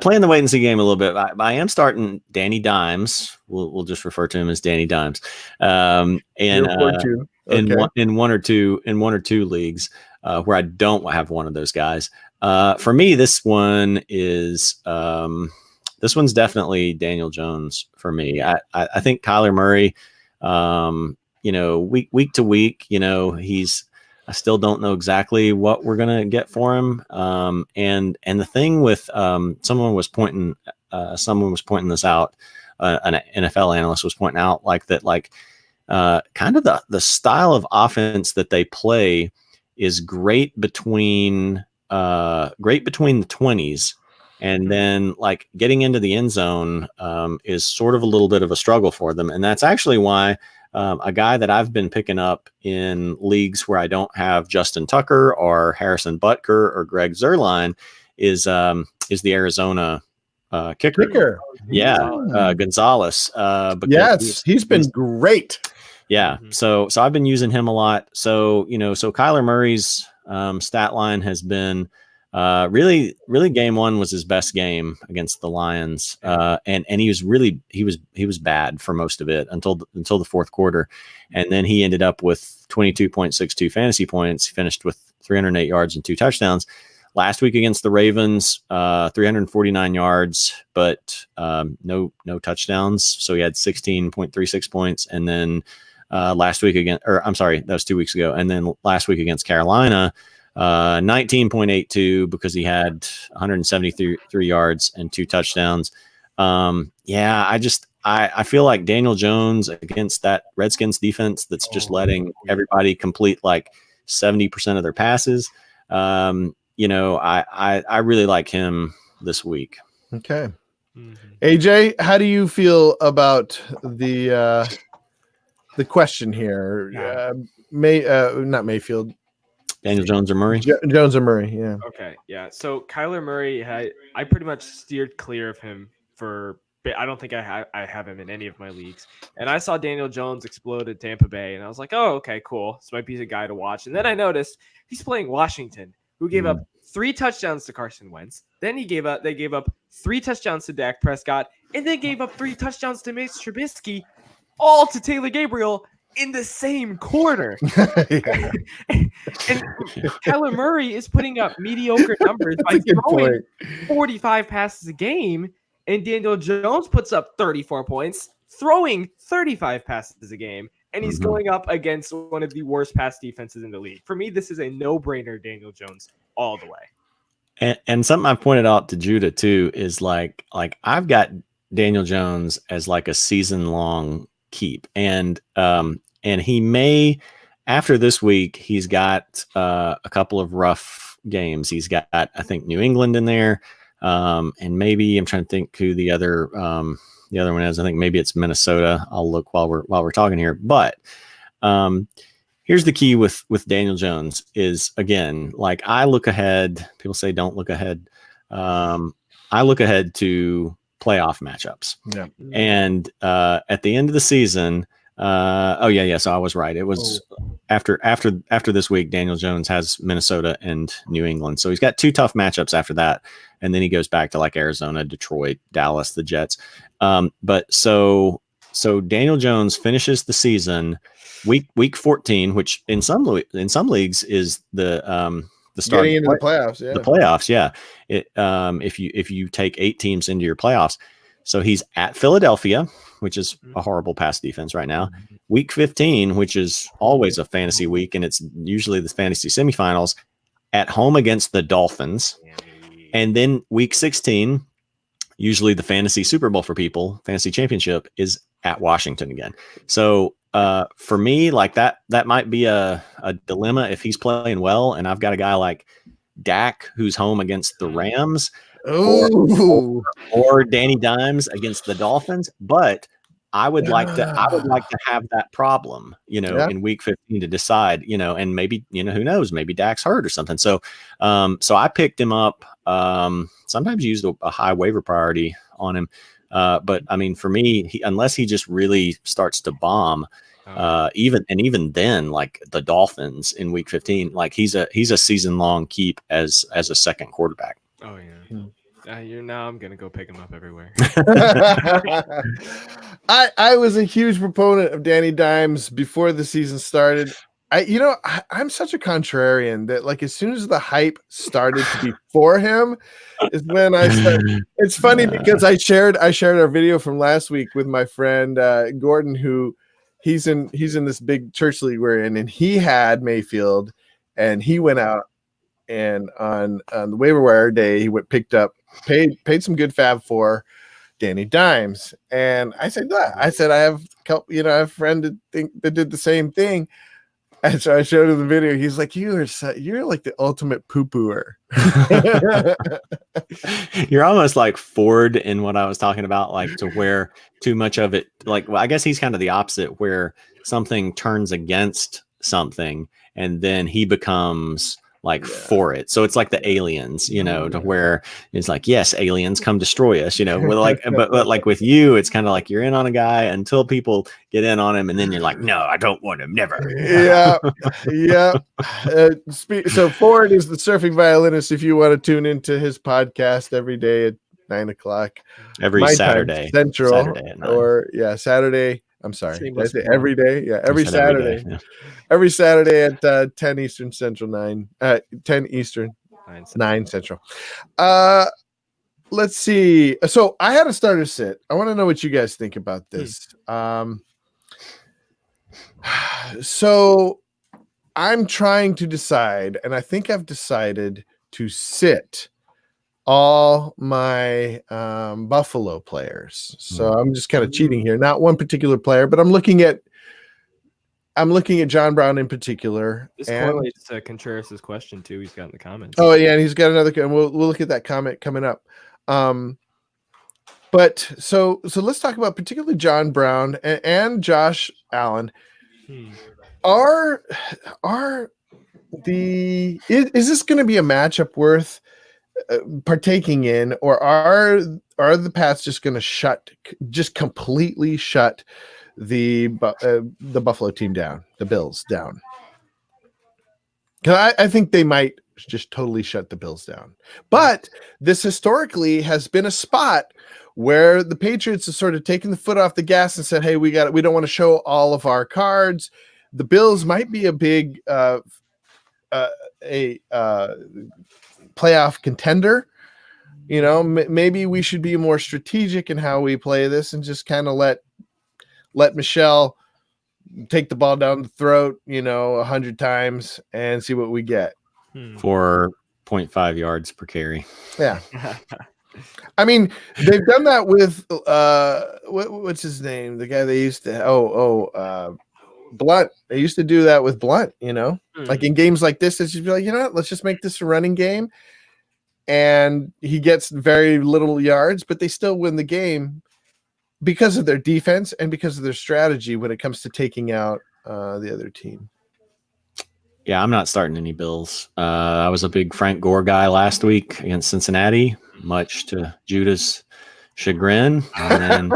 Playing the wait and see game a little bit. I am starting Danny Dimes. We'll just refer to him as Danny Dimes. In one or two leagues where I don't have one of those guys. For me, this one's definitely Daniel Jones for me. I think Kyler Murray, week to week, I still don't know exactly what we're going to get for him. And the thing with, someone was pointing this out. An NFL analyst was pointing out kind of the style of offense that they play is great between the 20s, and then like getting into the end zone is sort of a little bit of a struggle for them. And that's actually why a guy that I've been picking up in leagues where I don't have Justin Tucker or Harrison Butker or Greg Zuerlein is the Arizona kicker. Yeah, Gonzalez. Yes, he's been great. Yeah, so I've been using him a lot. So Kyler Murray's stat line has been really game one was his best game against the Lions, and he was bad for most of it until the fourth quarter, and then he ended up with 22.62 fantasy points. He finished with 308 yards and 2 touchdowns. Last week against the Ravens, 349 yards, but no touchdowns. So he had 16.36 points, and then last week that was 2 weeks ago, and then last week against Carolina. 19.82 because he had 173 yards and 2 touchdowns. I feel like Daniel Jones against that Redskins defense that's just letting everybody complete like 70% of their passes. I really like him this week. Okay. AJ, how do you feel about the question here? Not Mayfield. Daniel Jones or Murray? Jones or Murray, yeah. Okay, yeah. So Kyler Murray, I pretty much steered clear of him I don't think I have him in any of my leagues. And I saw Daniel Jones explode at Tampa Bay, and I was like, oh, okay, cool. This might be a guy to watch. And then I noticed he's playing Washington, who gave up 3 touchdowns to Carson Wentz. Then they gave up 3 touchdowns to Dak Prescott, and then gave up 3 touchdowns to Mitch Trubisky, all to Taylor Gabriel in the same quarter. And Kyler Murray is putting up mediocre numbers by throwing 45 passes a game, and Daniel Jones puts up 34 points, throwing 35 passes a game, and he's going up against one of the worst pass defenses in the league. For me, this is a no-brainer Daniel Jones all the way. And something I've pointed out to Judah too is like I've got Daniel Jones as like a season-long keep, and he may, after this week, he's got a couple of rough games. He's got, I think, New England in there, and maybe I'm trying to think who the other one is. I think maybe it's Minnesota. I'll look while we're talking here. But here's the key with Daniel Jones is, again, like I look ahead. People say don't look ahead. I look ahead to playoff matchups. Yeah. And at the end of the season, Yeah. So I was right. It was after this week. Daniel Jones has Minnesota and New England, so he's got 2 tough matchups after that, and then he goes back to like Arizona, Detroit, Dallas, the Jets. But so Daniel Jones finishes the season week 14, which in some leagues is the start getting into the playoffs. Yeah, the playoffs. Yeah, if you take 8 teams into your playoffs, so he's at Philadelphia, which is a horrible pass defense right now. Week 15, which is always a fantasy week, and it's usually the fantasy semifinals, at home against the Dolphins. And then week 16, usually the fantasy Super Bowl for people, fantasy championship, is at Washington again. So for me, like that might be a dilemma if he's playing well, and I've got a guy like Dak who's home against the Rams. Or Danny Dimes against the Dolphins, but I would like to have that problem, in week 15 to decide, and maybe, who knows, maybe Dak's hurt or something. So I picked him up, sometimes used a high waiver priority on him. But I mean, for me, unless he just really starts to bomb, even then, like the Dolphins in week 15, like he's a season long keep as a second quarterback. Oh yeah. Now I'm gonna go pick him up everywhere. I was a huge proponent of Danny Dimes before the season started. I'm such a contrarian that like as soon as the hype started to be for him is when I started. It's funny because I shared our video from last week with my friend Gordon, who he's in this big church league we're in, and he had Mayfield, and he went out and on the waiver wire day he picked up, paid some good fab for Danny Dimes. And I said, I have a couple, I have a friend that did the same thing. And so I showed him the video. He's like, you're like the ultimate poo-pooer. You're almost like Ford in what I was talking about, like to where too much of it, like, well, I guess he's kind of the opposite, where something turns against something and then he becomes like for it. So it's like the aliens, to where it's like, yes, aliens come destroy us, with like, but like with you, it's kind of like you're in on a guy until people get in on him. And then you're like, no, I don't want him. Never. Yeah. So Ford is the surfing violinist. If you want to tune into his podcast every day at 9:00, every Saturday Central, Saturday at 9. Saturday. I'm sorry. Did I say every day? Yeah, every Saturday. Every day, yeah. Every Saturday at 10 Eastern Central, 10 Eastern, 9 Central. Let's see. So I had a starter sit. I want to know what you guys think about this. So I'm trying to decide, and I think I've decided to sit all my Buffalo players. So I'm just kind of cheating here. Not one particular player, but I'm looking at John Brown in particular. This correlates to Contreras' question too. He's got in the comments. Oh yeah, and he's got another. We'll look at that comment coming up. But so let's talk about particularly John Brown and Josh Allen. Is this going to be a matchup worth partaking in, or are the Pats just going to completely shut the Buffalo team down, the Bills down? Because I think they might just totally shut the Bills down. But this historically has been a spot where the Patriots have sort of taken the foot off the gas and said, hey, we don't want to show all of our cards. The Bills might be a big playoff contender. Maybe we should be more strategic in how we play this and just kind of let Michelle take the ball down the throat, 100 times and see what we get. For 0.5 yards per carry. Yeah. I mean, they've done that with what's his name? The guy they used to Blunt. They used to do that with Blunt, like in games like this, it's just be like, let's just make this a running game. And he gets very little yards, but they still win the game because of their defense and because of their strategy when it comes to taking out the other team. Yeah, I'm not starting any Bills. I was a big Frank Gore guy last week against Cincinnati, much to Judah's chagrin, and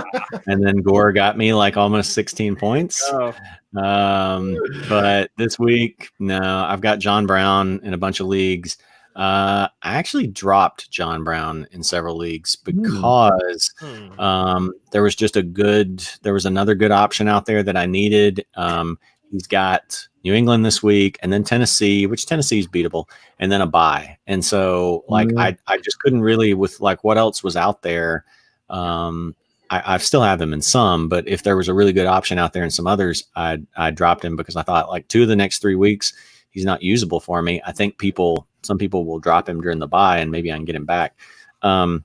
then Gore got me like almost 16 points. Oh. But this week, no, I've got John Brown in a bunch of leagues. I actually dropped John Brown in several leagues because there was another good option out there that I needed. He's got New England this week and then Tennessee, which Tennessee is beatable, and then a bye. And so like I just couldn't really, with like what else was out there. I still have him in some, but if there was a really good option out there in some others, I dropped him because I thought like 2 of the next 3 weeks, he's not usable for me. I think some people will drop him during the bye and maybe I can get him back. I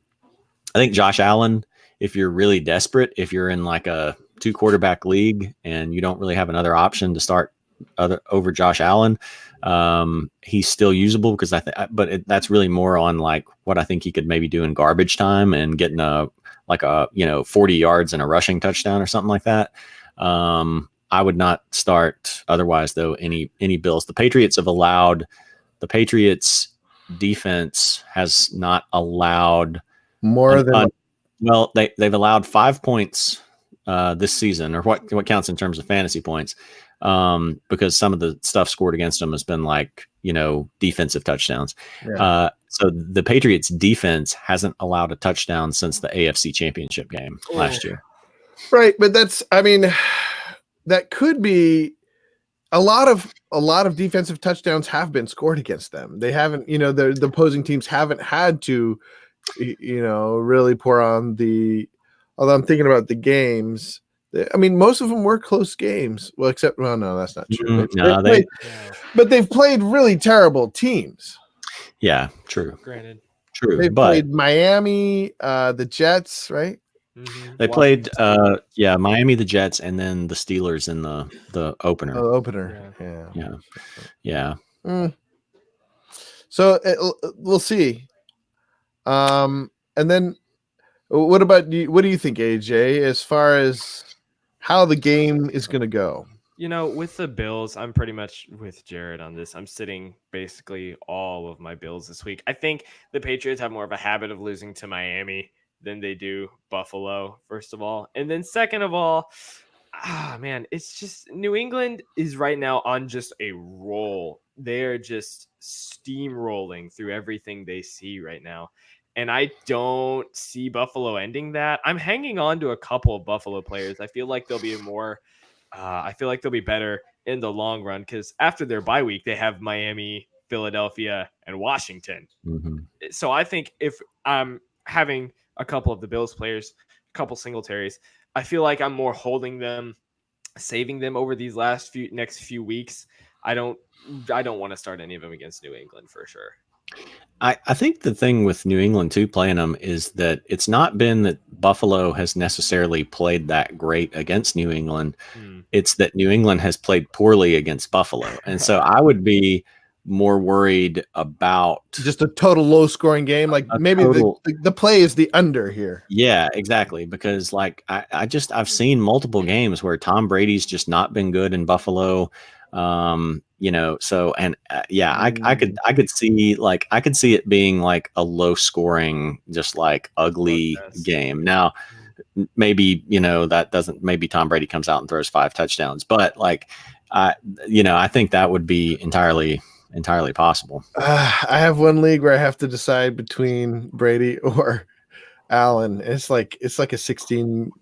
think Josh Allen, if you're really desperate, if you're in like a 2 quarterback league and you don't really have another option to start over Josh Allen, he's still usable because that's really more on like what I think he could maybe do in garbage time and getting 40 yards and a rushing touchdown or something like that. I would not start otherwise though any Bills. The Patriots defense has not allowed more than they've allowed 5 points this season, or what counts in terms of fantasy points, because some of the stuff scored against them has been like, defensive touchdowns. Yeah. So the Patriots defense hasn't allowed a touchdown since the AFC Championship game last year. Right. But that could be a lot of defensive touchdowns have been scored against them. They haven't, the opposing teams haven't had to, really pour on although I'm thinking about the games. I mean, most of them were close games. Well, no, that's not true. But they've played really terrible teams. Yeah, true. Granted. True. They played Miami, the Jets, right? Mm-hmm. They played Miami, the Jets, and then the Steelers in the opener. Oh, opener. Yeah. So we'll see. And then what about you? What do you think, AJ, as far as how the game is going to go? With the Bills, I'm pretty much with Jared on this. I'm sitting basically all of my Bills this week. I think the Patriots have more of a habit of losing to Miami than they do Buffalo, first of all. And then second of all, it's just New England is right now on just a roll. They are just steamrolling through everything they see right now. And I don't see Buffalo ending that. I'm hanging on to a couple of Buffalo players. I feel like they'll be better in the long run because after their bye week, they have Miami, Philadelphia, and Washington. Mm-hmm. So I think if I'm having a couple of the Bills players, a couple Singletaries, I feel like I'm more holding them, saving them over these next few weeks. I don't want to start any of them against New England for sure. I think the thing with New England too playing them is that it's not been that Buffalo has necessarily played that great against New England. It's that New England has played poorly against Buffalo. And so I would be more worried about just a total low scoring game. Like maybe the play is the under here. Yeah, exactly. Because like I've seen multiple games where Tom Brady's just not been good in Buffalo. I could see it being like a low scoring, just like ugly game. Now, maybe, maybe Tom Brady comes out and throws 5 touchdowns, but like, I think that would be entirely possible. I have one league where I have to decide between Brady or Allen. It's like a 16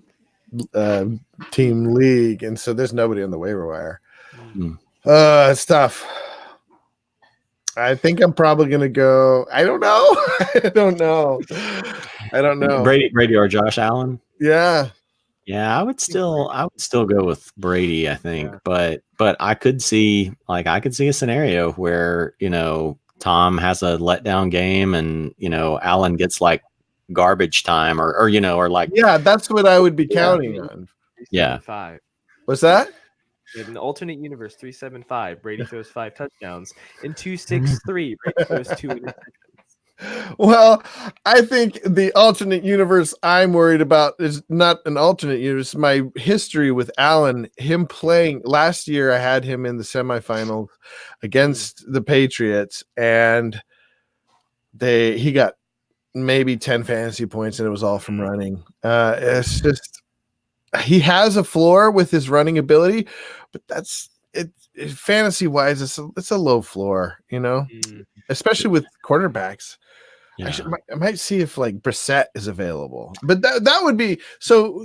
team league. And so there's nobody on the waiver wire. It's tough. I think I'm probably going to go. I don't know. Brady or Josh Allen? Yeah. Yeah, I would still go with Brady, I think. Yeah. But I could see a scenario where, Tom has a letdown game and, Allen gets like garbage time or like. Yeah, that's what I would be counting on. Yeah. 5. What's that? In an alternate universe, 375, Brady throws 5 touchdowns. In 263, Brady throws 2 interceptions. Well, I think the alternate universe I'm worried about is not an alternate universe. My history with Allen, him playing last year, I had him in the semifinals against the Patriots, and he got maybe 10 fantasy points, and it was all from running. It's just he has a floor with his running ability, but that's it. Fantasy wise, it's a low floor, especially with quarterbacks. Yeah. I might see if like Brissett is available, but that would be so.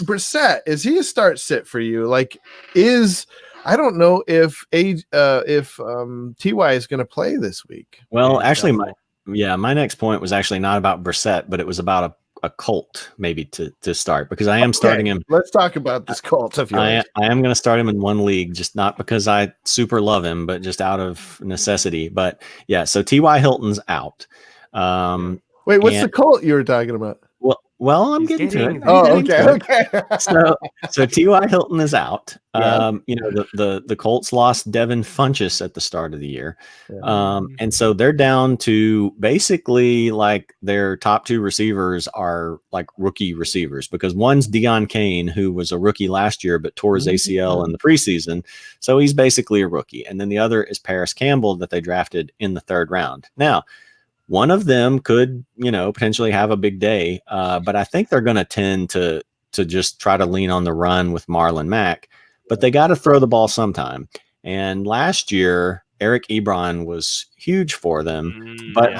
Brissett, is he a start sit for you? Like, I don't know if Ty is going to play this week. Well, actually, my next point was actually not about Brissett, but it was about a Colt maybe to start, because I am starting him. Let's talk about this Colt. I am going to start him in one league, just not because I super love him, but just out of necessity. But yeah, so T.Y. Hilton's out. Wait, what's the Colt you were talking about? Well, I'm getting to it. Oh, okay. So T.Y. Hilton is out. Yeah. The Colts lost Devin Funchess at the start of the year. And so they're down to basically like their top two receivers are like rookie receivers, because one's Deion Kane, who was a rookie last year, but tore his ACL in the preseason. So he's basically a rookie. And then the other is Paris Campbell that they drafted in the 3rd round. Now, one of them could, potentially have a big day, but I think they're going to tend to just try to lean on the run with Marlon Mack, but they got to throw the ball sometime. And last year, Eric Ebron was huge for them, but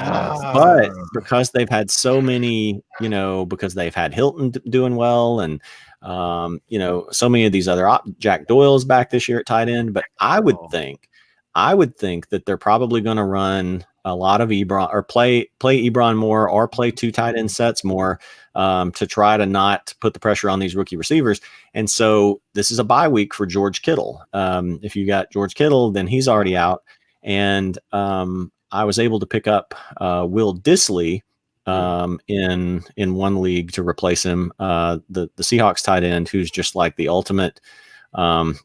because they've had so many, because they've had Hilton doing well, and so many of these other Jack Doyle's back this year at tight end. But I would think that they're probably going to run a lot of Ebron, or play Ebron more, or play 2 tight end sets more, to try to not put the pressure on these rookie receivers. And so this is a bye week for George Kittle. If you got George Kittle, then he's already out. And I was able to pick up Will Dissly in one league to replace him, the Seahawks tight end, who's just like the ultimate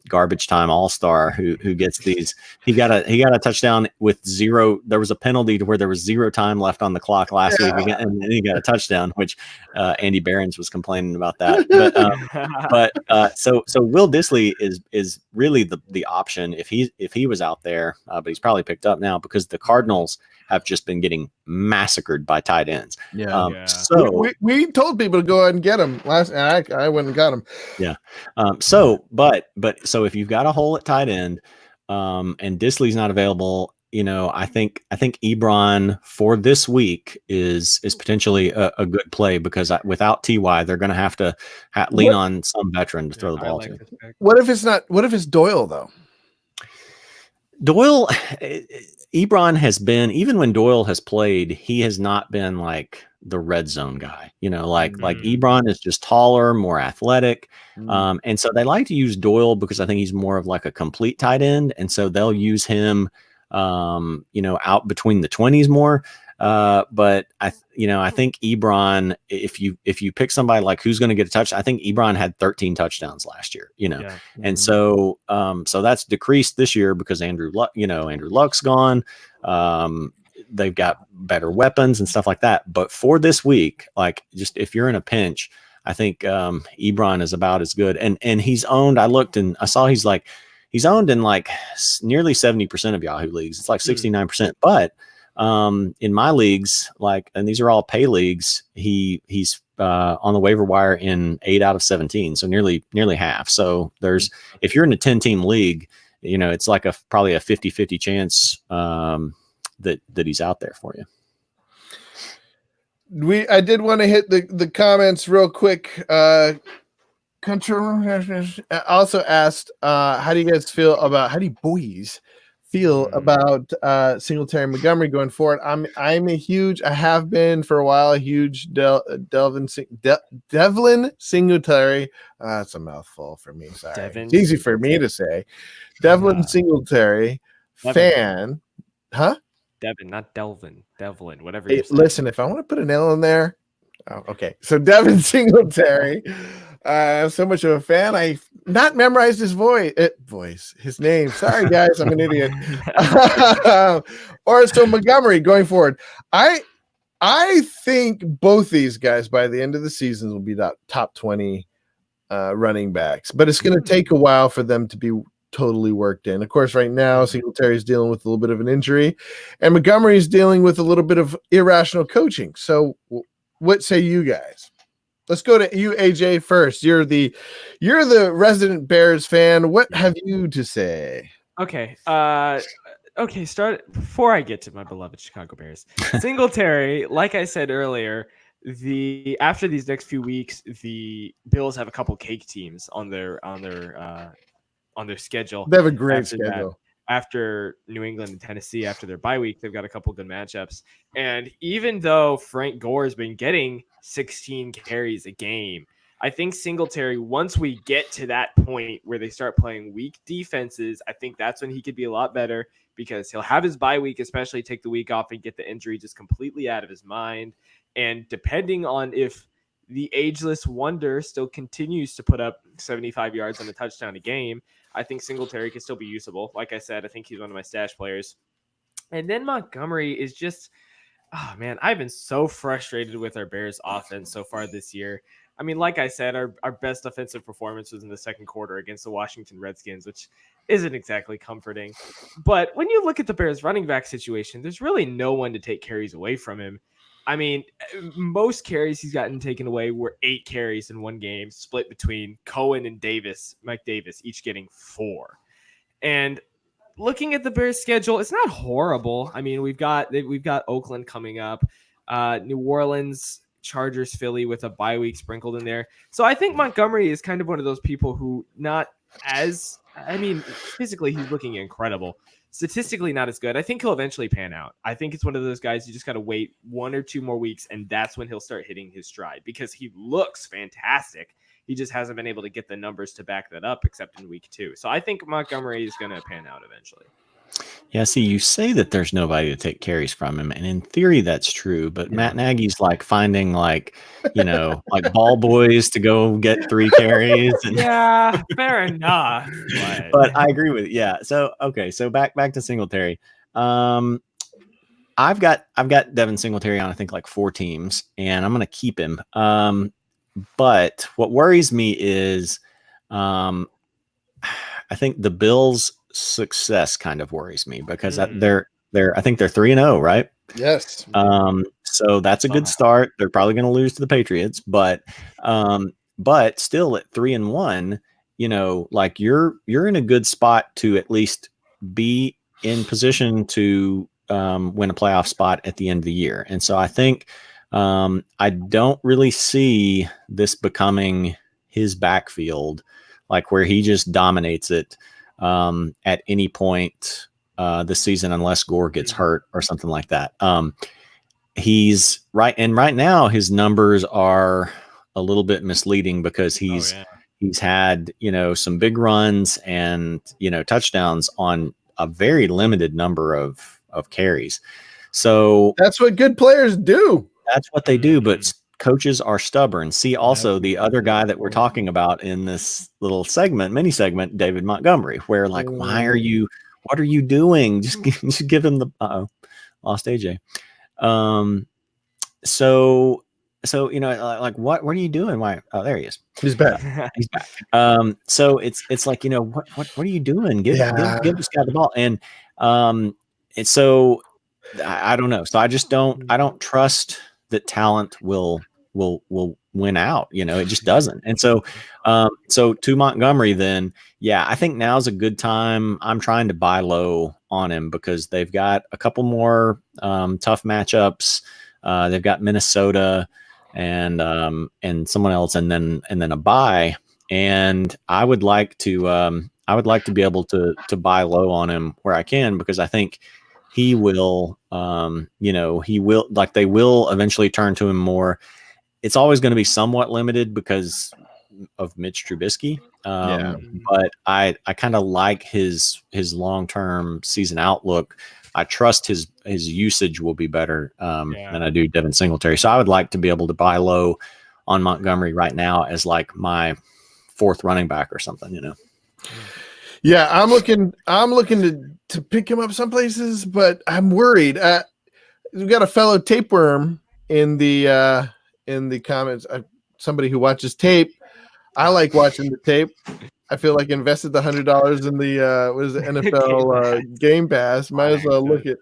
garbage time all-star who gets these. He got a touchdown with 0. There was a penalty to where there was 0 time left on the clock last week, and then he got a touchdown, which Andy Behrens was complaining about that. So Will Dissly is really the option if he was out there, but he's probably picked up now because the Cardinals have just been getting massacred by tight ends. So we told people to go ahead and get him last, and I went and got him. Yeah. So if you've got a hole at tight end, and Dissly's not available, I think Ebron for this week is potentially a good play, because without Ty, they're going to have to lean on some veteran to throw the ball to. What if it's Doyle though? Doyle, Ebron has been, even when Doyle has played, he has not been like the red zone guy, like Ebron is just taller, more athletic. And so they like to use Doyle because I think he's more of like a complete tight end. And so they'll use him, out between the 20s more. But I think Ebron, if you pick somebody like who's going to get a touch, I think Ebron had 13 touchdowns last year, and so that's decreased this year because Andrew Luck's gone. They've got better weapons and stuff like that. But for this week, like, just if you're in a pinch, I think Ebron is about as good. And he's owned. I looked and I saw he's owned in like nearly 70% of Yahoo leagues. It's like 69%. But in my leagues, and these are all pay leagues, he's on the waiver wire in 8 out of 17, so nearly half. So if you're in a 10-team league, it's like probably a 50-50 chance that he's out there for you. I did want to hit the comments real quick. Country also asked, how do you boys feel about Singletary and Montgomery going forward? I have been for a while a huge Devin Singletary. That's a mouthful for me. Sorry, it's easy for me to say. Devin Singletary fan, huh? Devin, not Devlin, whatever. Hey, listen, if I want to put an L in there, okay. So Devin Singletary. I'm so much of a fan. I not memorized his his name. Sorry, guys, I'm an idiot. So Montgomery going forward. I think both these guys by the end of the season will be top 20 running backs, but it's going to take a while for them to be totally worked in. Of course, right now Singletary is dealing with a little bit of an injury, and Montgomery is dealing with a little bit of irrational coaching. So, what say you guys? Let's go to you, AJ, first. You're the resident Bears fan. What have you to say? Okay. Start before I get to my beloved Chicago Bears. Singletary, like I said earlier, after these next few weeks, the Bills have a couple cake teams on their schedule. They have a great schedule. After New England and Tennessee, after their bye week, they've got a couple good matchups. And even though Frank Gore has been getting 16 carries a game, I think Singletary, once we get to that point where they start playing weak defenses, I think that's when he could be a lot better, because he'll have his bye week, especially take the week off and get the injury just completely out of his mind. And depending on if the ageless wonder still continues to put up 75 yards and a touchdown a game, I think Singletary can still be usable. Like I said, I think he's one of my stash players. And then Montgomery is just, oh man, I've been so frustrated with our Bears offense so far this year. I mean, like I said, our best offensive performance was in the second quarter against the Washington Redskins, which isn't exactly comforting. But when you look at the Bears running back situation, there's really no one to take carries away from him. I mean, most carries he's gotten taken away were 8 carries in one game, split between Cohen and Mike Davis, each getting 4. And looking at the Bears' schedule, it's not horrible. I mean, we've got Oakland coming up, New Orleans, Chargers, Philly with a bye week sprinkled in there. So I think Montgomery is kind of one of those people who physically he's looking incredible. Statistically not as good. I think he'll eventually pan out. I think it's one of those guys you just got to wait 1 or 2 more weeks, and that's when he'll start hitting his stride, because he looks fantastic. He just hasn't been able to get the numbers to back that up except in week 2. So I think Montgomery is going to pan out eventually. Yeah, see, you say that there's nobody to take carries from him, and in theory that's true, but Matt Nagy's like finding like ball boys to go get 3 carries. And yeah, fair enough. But I agree with it. Yeah. So okay, so back to Singletary. I've got Devin Singletary on I think like 4 teams, and I'm gonna keep him. But what worries me is I think the Bills' success kind of worries me, because I think they're 3-0, right? Yes. So that's a good start. They're probably going to lose to the Patriots, but still at 3-1, like you're in a good spot to at least be in position to win a playoff spot at the end of the year. And so I think I don't really see this becoming his backfield, like where he just dominates it at any point this season, unless Gore gets hurt or something like that. He's right. And right now his numbers are a little bit misleading, because he's had, some big runs and, touchdowns on a very limited number of carries. So that's what good players do. That's what they do. But coaches are stubborn. See, also the other guy that we're talking about in this little mini segment, David Montgomery, where like, what are you doing? Just give him the, lost AJ. So, like, what are you doing? Why? Oh, there he is. He's back. He's back. So it's like, what are you doing? Give this guy the ball. And, so I don't know. So I don't trust that talent will win out. It just doesn't. And so to Montgomery, then, I think now's a good time. I'm trying to buy low on him, because they've got a couple more tough matchups. They've got Minnesota and someone else, and then a bye. And I would like to be able to buy low on him where I can, because I think he will, they will eventually turn to him more. It's always going to be somewhat limited because of Mitch Trubisky. But I kind of like his long-term season outlook. I trust his usage will be better than I do Devin Singletary. So I would like to be able to buy low on Montgomery right now as like my 4th running back or something, Yeah, I'm looking to pick him up some places, but I'm worried. We've got a fellow tapeworm in the comments. Somebody who watches tape. I like watching the tape. I feel like invested the $100 in the what is it, NFL Game Pass. Might as well look at.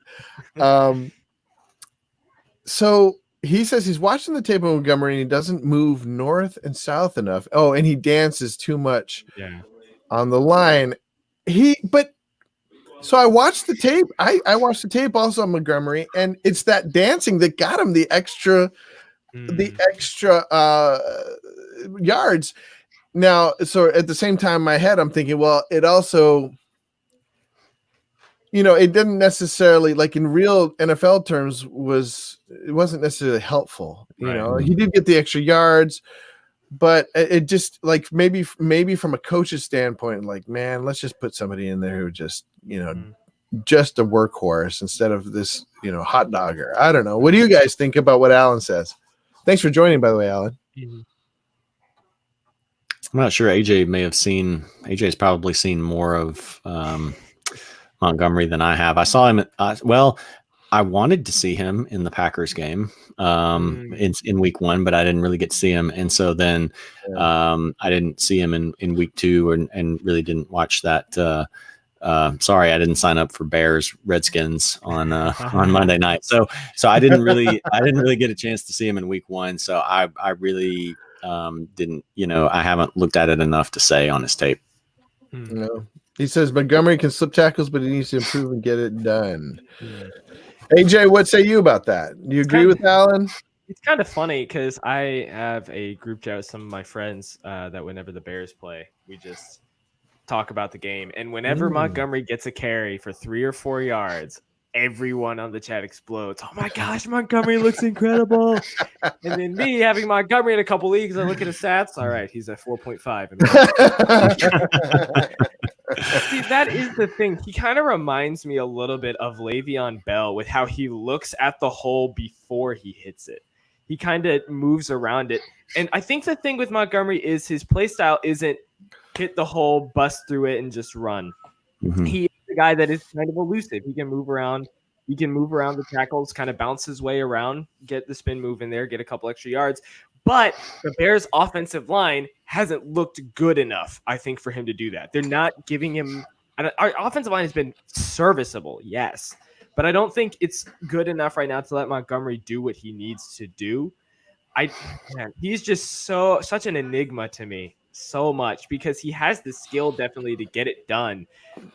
So he says he's watching the tape of Montgomery and he doesn't move north and south enough. Oh, and he dances too much on the line. So I watched the tape. I watched the tape also on Montgomery, and it's that dancing that got him the extra yards. Now, so at the same time in my head, I'm thinking, well, it also, it didn't necessarily, like in real NFL terms, it wasn't necessarily helpful. He did get the extra yards, but it just like maybe from a coach's standpoint, like, man, let's just put somebody in there who just, just a workhorse instead of this, hot dogger. I don't know. What do you guys think about what Alan says? Thanks for joining, by the way, Alan. I'm not sure. AJ's probably seen more of Montgomery than I have. I saw him. I wanted to see him in the Packers game in week 1, but I didn't really get to see him. And so then I didn't see him in week 2 and really didn't watch that. Sorry, I didn't sign up for Bears Redskins on Monday night. So I didn't really get a chance to see him in week 1. So I really didn't, I haven't looked at it enough to say on his tape. No. He says Montgomery can slip tackles, but he needs to improve and get it done. AJ, what say you about that? Do you agree with Alan? It's kind of funny because I have a group chat with some of my friends that whenever the Bears play, we just talk about the game. And whenever Montgomery gets a carry for 3 or 4 yards, everyone on the chat explodes. Oh my gosh, Montgomery looks incredible. And then me having Montgomery in a couple leagues, I look at his stats. All right, he's at 4.5. See, that is the thing. He kind of reminds me a little bit of Le'Veon Bell with how he looks at the hole before he hits it. He kind of moves around it. And I think the thing with Montgomery is his play style isn't hit the hole, bust through it, and just run. He is a guy that is kind of elusive. He can move around. He can move around the tackles, kind of bounce his way around, get the spin move in there, get a couple extra yards. But the Bears' offensive line hasn't looked good enough, I think, for him to do that. They're not giving him – our offensive line has been serviceable, yes. But I don't think it's good enough right now to let Montgomery do what he needs to do. He's just such an enigma to me. So much because he has the skill definitely to get it done,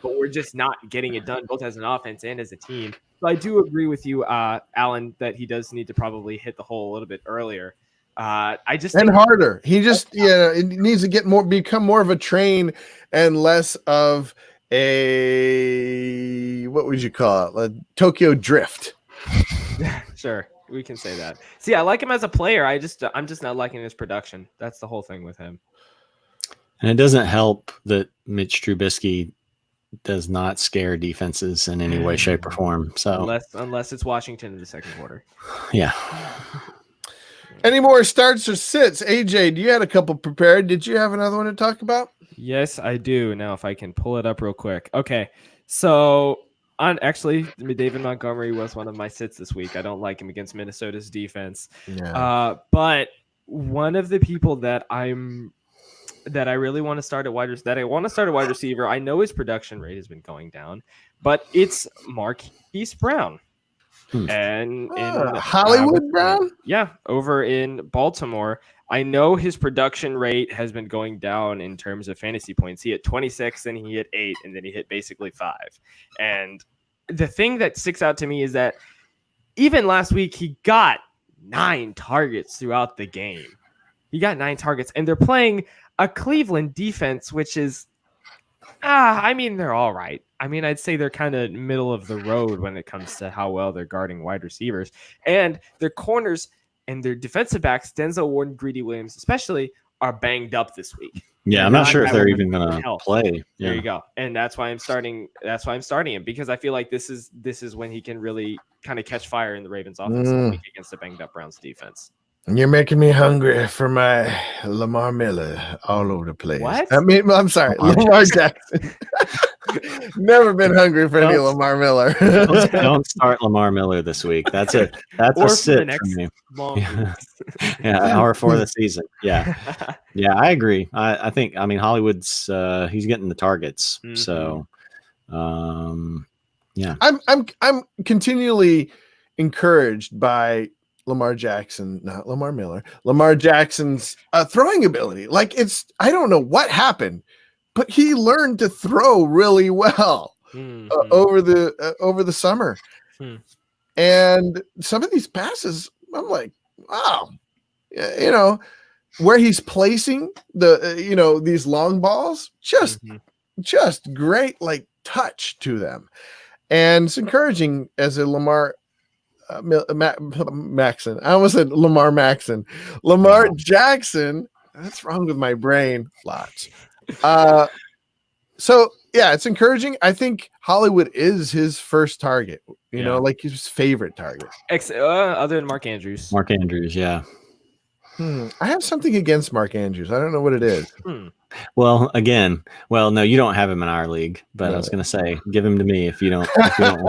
but we're just not getting it done both as an offense and as a team. So I do agree with you, Alan, that he does need to probably hit the hole a little bit earlier. I just think harder. He just it needs to become more of a train and less of a what would you call it? A Tokyo Drift. Sure, we can say that. See, I like him as a player. I'm just not liking his production. That's the whole thing with him. And it doesn't help that Mitch Trubisky does not scare defenses in any way, shape, or form. So unless it's Washington in the second quarter. Yeah. Any more starts or sits? AJ, do you had a couple prepared? Did you have another one to talk about? Yes, I do. Now, if I can pull it up real quick. Okay. So David Montgomery was one of my sits this week. I don't like him against Minnesota's defense. Yeah. But one of the people that I really want to start at wide receiver. I know his production rate has been going down, but it's Marquise Brown. And Hollywood Brown? Yeah, over in Baltimore. I know his production rate has been going down in terms of fantasy points. He hit 26, then he hit 8, and then he hit basically 5. And the thing that sticks out to me is that even last week, he got 9 targets throughout the game. He got 9 targets, and they're playing a Cleveland defense, which is, they're all right. I'd say they're kind of middle of the road when it comes to how well they're guarding wide receivers. And their corners and their defensive backs, Denzel Ward and Greedy Williams especially, are banged up this week. Yeah, I'm not sure if they're even going to play. There you go. And that's why I'm starting him, because I feel like this is when he can really kind of catch fire in the Ravens offense against the banged up Browns defense. You're making me hungry for my Lamar Miller all over the place. What? I'm sorry, Lamar Jackson. Never been hungry for any Don't- Lamar Miller. Don't start Lamar Miller this week. That's a Or for sit the next for me. long Yeah. weeks. Yeah, or for the season. Yeah, I agree. I think Hollywood's he's getting the targets. Mhm. So, yeah. I'm continually encouraged by Lamar Jackson, not Lamar Miller. Lamar Jackson's throwing ability. Like I don't know what happened, but he learned to throw really well over the summer. And some of these passes, I'm like, wow, where he's placing the these long balls, just great, like touch to them. And it's encouraging as a Lamar Maxon. I almost said Lamar Maxon. Lamar Jackson. That's wrong with my brain. Lots. So yeah, it's encouraging. I think Hollywood is his first target. You know, like his favorite target. Other than Mark Andrews. Mark Andrews, yeah. I have something against Mark Andrews. I don't know what it is. Well, no, you don't have him in our league, but No. I was going to say, give him to me if you don't want him.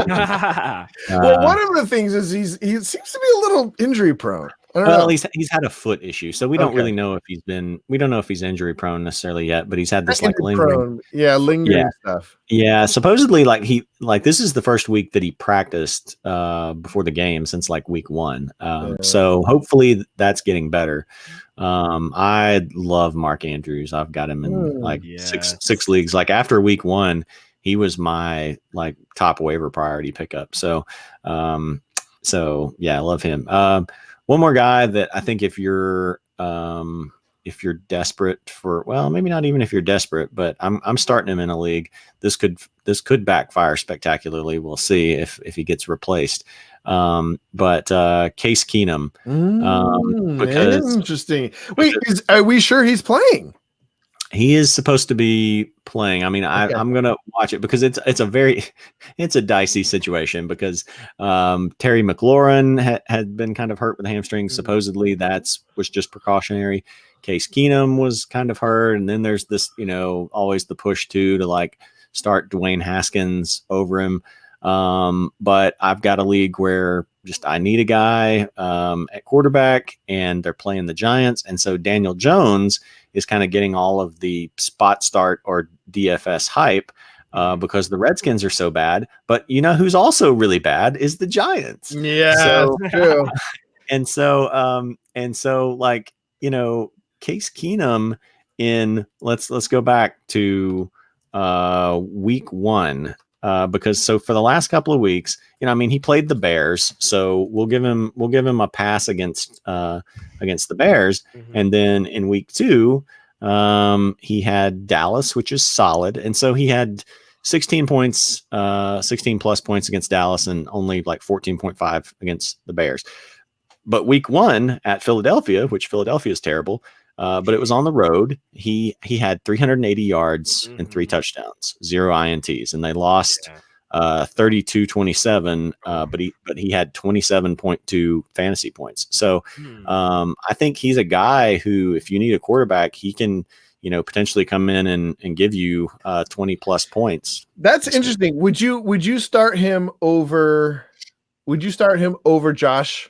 Well, one of the things is he seems to be a little injury prone. I don't know. He's had a foot issue, so we don't really know if we don't know if he's injury prone necessarily yet, but he's had this like lingering, lingering stuff. Yeah, supposedly this is the first week that he practiced before the game since like week 1. So hopefully that's getting better. I love Mark Andrews. I've got him in six leagues. Like after week 1, he was my like top waiver priority pickup. So yeah, I love him. One more guy that I think if you're desperate for, well, maybe not even if you're desperate, but I'm starting him in a league. This could backfire spectacularly. We'll see if he gets replaced. But Case Keenum, because interesting. Wait, are we sure he's playing? he is supposed to be playing. I mean, I'm gonna watch it because it's a dicey situation because Terry McLaurin had been kind of hurt with the hamstring. Supposedly was just precautionary. Case Keenum was kind of hurt, and then there's this, always the push to like start Dwayne Haskins over him. But I've got a league where I need a guy at quarterback, and they're playing the Giants, and so Daniel Jones is kind of getting all of the spot start or DFS hype because the Redskins are so bad. But you know who's also really bad is the Giants. Yeah, so, true. And so like, Case Keenum let's go back to week 1. Because for the last couple of weeks, he played the Bears, so we'll give him a pass against the Bears. Mm-hmm. And then in week 2, he had Dallas, which is solid. And so he had 16 points, 16 plus points against Dallas and only like 14.5 against the Bears. But week 1 at Philadelphia, which Philadelphia is terrible, but it was on the road. He had 380 yards and 3 touchdowns, 0 INTs, and they lost 32-27. But he had 27.2 fantasy points. So I think he's a guy who, if you need a quarterback, he can potentially come in and give you 20 plus points. That's interesting. Would you start him over? Would you start him over Josh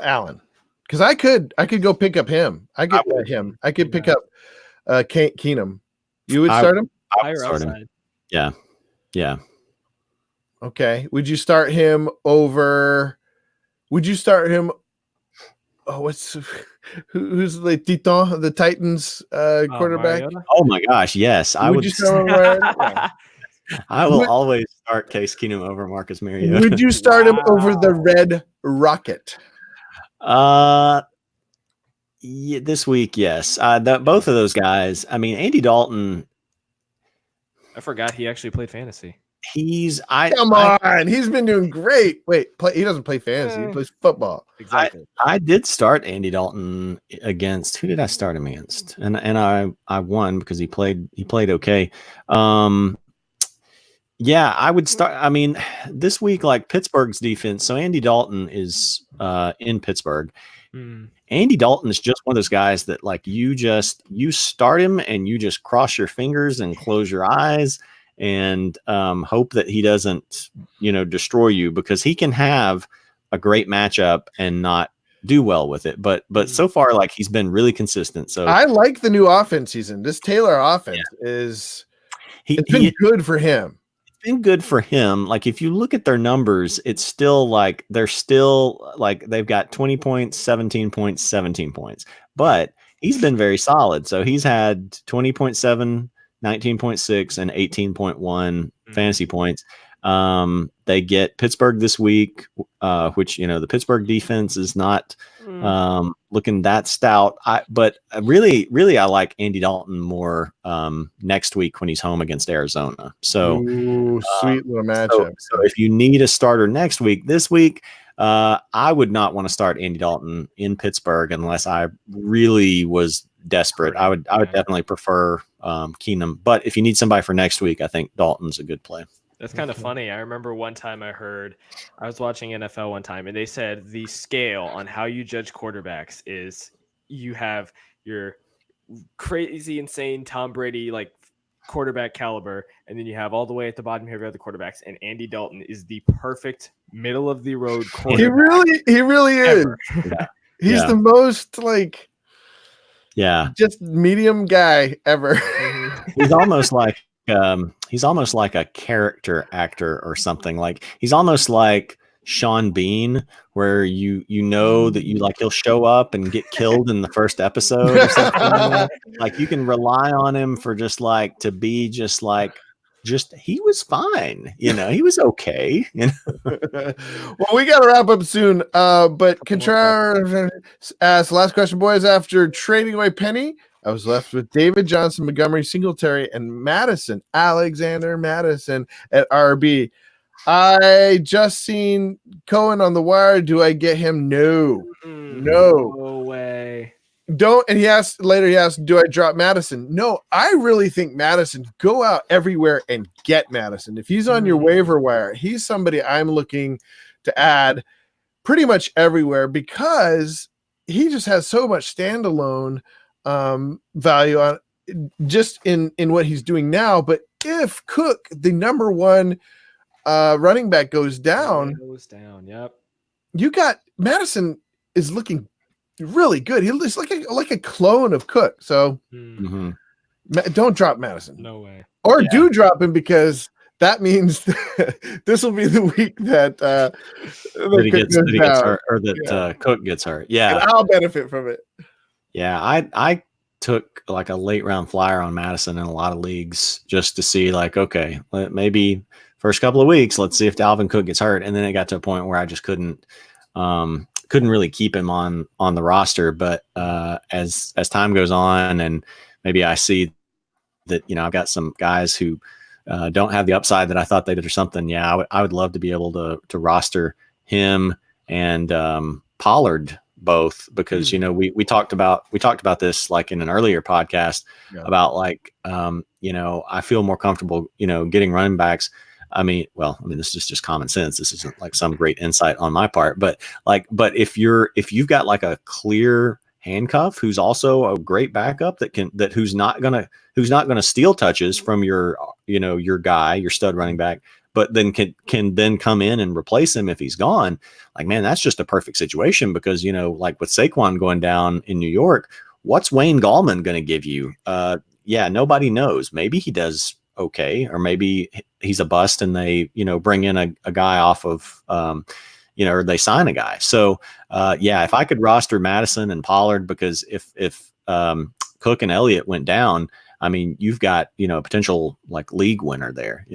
Allen? Because I could go pick up him. I could pick up Keenum. You would start him? I would start him. Yeah. Okay. Would you start him over? Would you start him? Oh, who's the Titan, the Titans quarterback? Oh my gosh, yes. I would. You start him I will always start Case Keenum over Marcus Mariota. Would you start him over the Red Rocket? This week, yes. Both of those guys. I mean, Andy Dalton. I forgot he actually played fantasy. Come on, he's been doing great. Wait, he doesn't play fantasy. He plays football. Exactly. I did start Andy Dalton against. Who did I start him against? And I won because he played okay. Yeah, I would start. I mean, this week, like Pittsburgh's defense. So Andy Dalton is in Pittsburgh. Andy Dalton is just one of those guys that like you start him and you just cross your fingers and close your eyes and hope that he doesn't, destroy you, because he can have a great matchup and not do well with it. But so far, like, he's been really consistent. So I like the new offense season. This Taylor offense it's been good for him. Been good for him. Like, if you look at their numbers, it's still like they're still like they've got 20 points, 17 points, 17 points, but he's been very solid. So he's had 20.7, 19.6, and 18.1 fantasy points. They get Pittsburgh this week, which, the Pittsburgh defense is not looking that stout. But really, I like Andy Dalton more next week when he's home against Arizona. So sweet little matchup. So if you need a starter next week, this week, I would not want to start Andy Dalton in Pittsburgh unless I really was desperate. I would definitely prefer Keenum. But if you need somebody for next week, I think Dalton's a good play. That's kind of funny. I remember one time I was watching NFL one time, and they said the scale on how you judge quarterbacks is you have your crazy, insane Tom Brady, like, quarterback caliber, and then you have all the way at the bottom here of the quarterbacks, and Andy Dalton is the perfect middle of the road quarterback. He really is. Yeah. He's the most, like, just medium guy ever. He's almost like a character actor or something. Like, he's almost like Sean Bean, where you know that he'll show up and get killed in the first episode or something. Like, you can rely on him for just he was fine. He was okay. Well, we got to wrap up soon. But Contreras asked, last question, boys. After trading away Penny, I was left with David Johnson, Montgomery, Singletary, and Madison, Alexander Madison at RB. I just seen Cohen on the wire. Do I get him? No way. Don't. And he asked, do I drop Madison? No, I really think Madison, go out everywhere and get Madison. If he's on your waiver wire, he's somebody I'm looking to add pretty much everywhere, because he just has so much standalone value on just in what he's doing now. But if Cook, the number one running back, goes down, yep, you got Madison is looking really good. He looks like a clone of Cook. So don't drop Madison. No way. Or do drop him, because that means this will be the week that he gets hurt, or that Cook gets hurt. Yeah, and I'll benefit from it. Yeah, I took like a late round flyer on Madison in a lot of leagues just to see, like, okay, maybe first couple of weeks, let's see if Dalvin Cook gets hurt. And then it got to a point where I just couldn't really keep him on the roster. But as time goes on, and maybe I see that, I've got some guys who don't have the upside that I thought they did or something. Yeah, I would love to be able to roster him and Pollard both, because we talked about this like in an earlier podcast about like I feel more comfortable getting running backs. I mean this is just common sense. This isn't like some great insight on my part, but if you've got like a clear handcuff who's also a great backup who's not gonna steal touches from your guy, your stud running back, but then can then come in and replace him if he's gone. Like, man, that's just a perfect situation, because, like with Saquon going down in New York, what's Wayne Gallman going to give you? Nobody knows. Maybe he does okay, or maybe he's a bust and they, bring in a guy off of, or they sign a guy. So, if I could roster Madison and Pollard, because if Cook and Elliott went down, I mean, you've got, a potential like league winner there,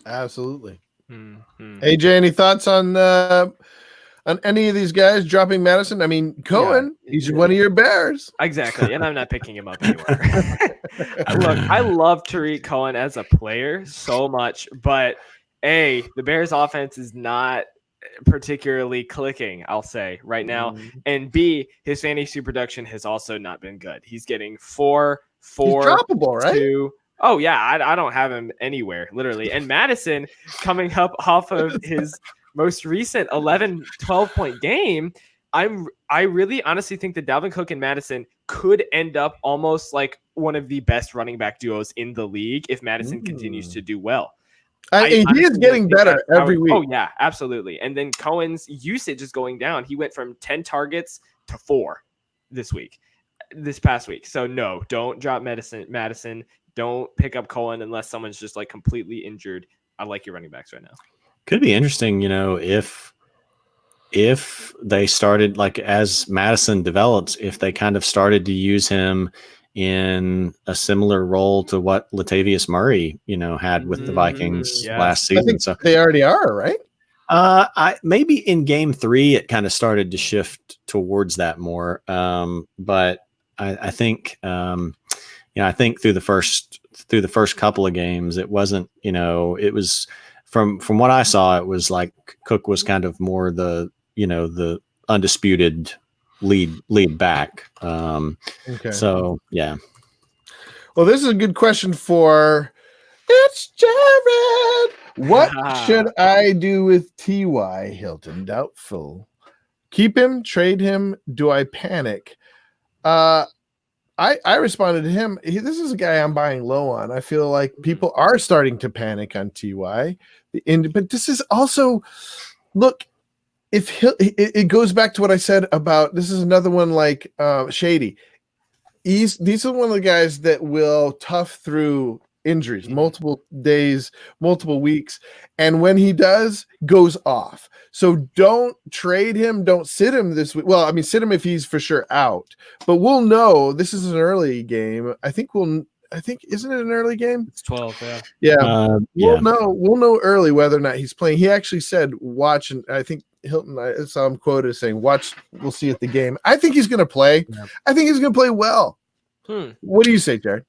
Absolutely. AJ, any thoughts on any of these guys dropping Madison? I mean, Cohen, he's one of your Bears. Exactly, and I'm not picking him up anywhere. Look, I love Tariq Cohen as a player so much, but A, the Bears offense is not particularly clicking, I'll say, right now. And B, his fantasy production has also not been good. He's getting 4, He's droppable, right? 2. Oh, yeah, I don't have him anywhere, literally. And Madison, coming up off of his most recent 11, 12-point game, I really honestly think that Dalvin Cook and Madison could end up almost like one of the best running back duos in the league if Madison continues to do well. He is getting better every week. Oh, yeah, absolutely. And then Cohen's usage is going down. He went from 10 targets to 4 this past week. So, no, don't drop Madison. Don't pick up Cohen unless someone's just like completely injured. I like your running backs right now. Could be interesting, if they started, like, as Madison develops, if they kind of started to use him in a similar role to what Latavius Murray, had with the Vikings last season. I think so they already are, right? Maybe in game 3, it kind of started to shift towards that more. But I think, I think through the first couple of games, it wasn't, it was from what I saw, it was like Cook was kind of more the undisputed lead back. Okay. So yeah. Well, this is a good question for It's Jared. What should I do with T.Y. Hilton? Doubtful. Keep him, trade him. Do I panic? I responded to him. This is a guy I'm buying low on. I feel like people are starting to panic on T.Y. But this is also, look, it goes back to what I said about, this is another one like Shady. These are one of the guys that will tough through injuries, multiple days, multiple weeks. And when he does, goes off. So don't trade him. Don't sit him this week. Well, I mean, sit him if he's for sure out. But we'll know. This is an early game. I think, isn't it an early game? It's 12, yeah. Yeah. We'll know early whether or not he's playing. He actually said, watch, and I think Hilton, I saw him quoted saying, watch, we'll see at the game. I think he's going to play. Yeah. I think he's going to play well. What do you say, Jared?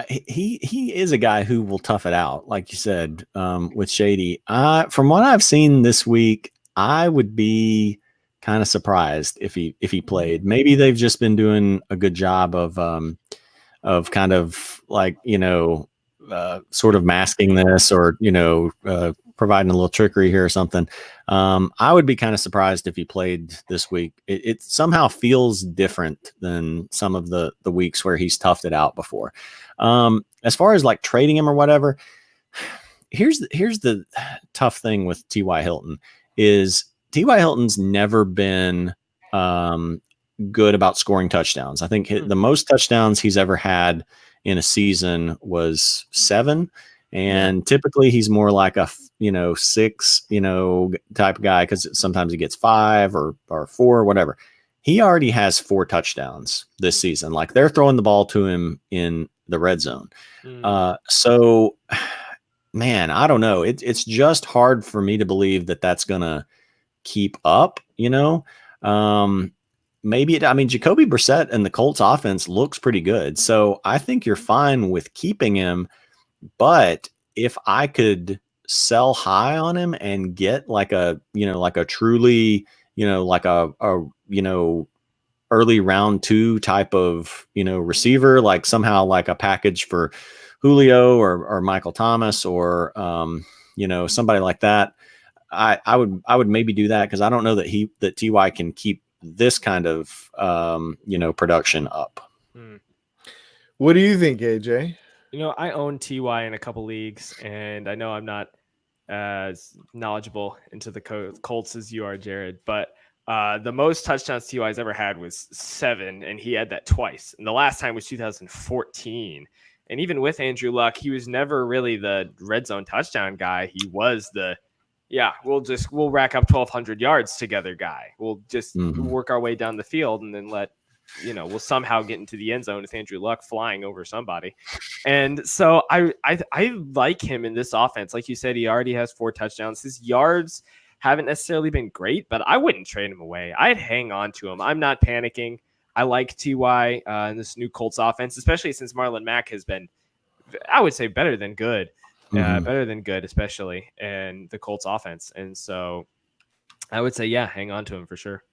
He is a guy who will tough it out, like you said, with Shady. From what I've seen this week, I would be kind of surprised if he played. Maybe they've just been doing a good job of kind of like, sort of masking this or, providing a little trickery here or something. I would be kind of surprised if he played this week. It somehow feels different than some of the weeks where he's toughed it out before. As far as like trading him or whatever, here's the tough thing with T.Y. Hilton is T.Y. Hilton's never been good about scoring touchdowns. I think the most touchdowns he's ever had in a season was 7. And typically he's more like a, 6, type of guy, because sometimes he gets 5 or 4 or whatever. He already has 4 touchdowns this season. Like they're throwing the ball to him in the red zone. So, man, I don't know. It's just hard for me to believe that that's going to keep up, Jacoby Brissett and the Colts offense looks pretty good. So I think you're fine with keeping him. But if I could sell high on him and get like a truly, like a early round 2 type of, receiver, like somehow like a package for Julio or Michael Thomas or, somebody like that, I would maybe do that. 'Cause I don't know that T.Y. can keep this kind of, production up. What do you think, AJ? I own T.Y. in a couple leagues, and I know I'm not as knowledgeable into the Colts as you are, Jared, but the most touchdowns T.Y.'s ever had was 7, and he had that twice. And the last time was 2014. And even with Andrew Luck, he was never really the red zone touchdown guy. He was we'll rack up 1,200 yards together guy. We'll just work our way down the field and then we'll somehow get into the end zone with Andrew Luck flying over somebody. And so I like him in this offense. Like you said, he already has 4 touchdowns. His yards haven't necessarily been great, but I wouldn't trade him away. I'd hang on to him. I'm not panicking. I like T.Y. In this new Colts offense, especially since Marlon Mack has been, I would say, better than good, especially in the Colts offense. And so I would say, hang on to him for sure.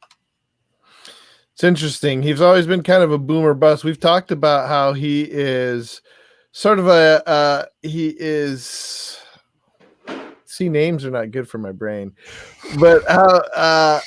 It's interesting. He's always been kind of a boomer bust. We've talked about how he is sort of names are not good for my brain, but how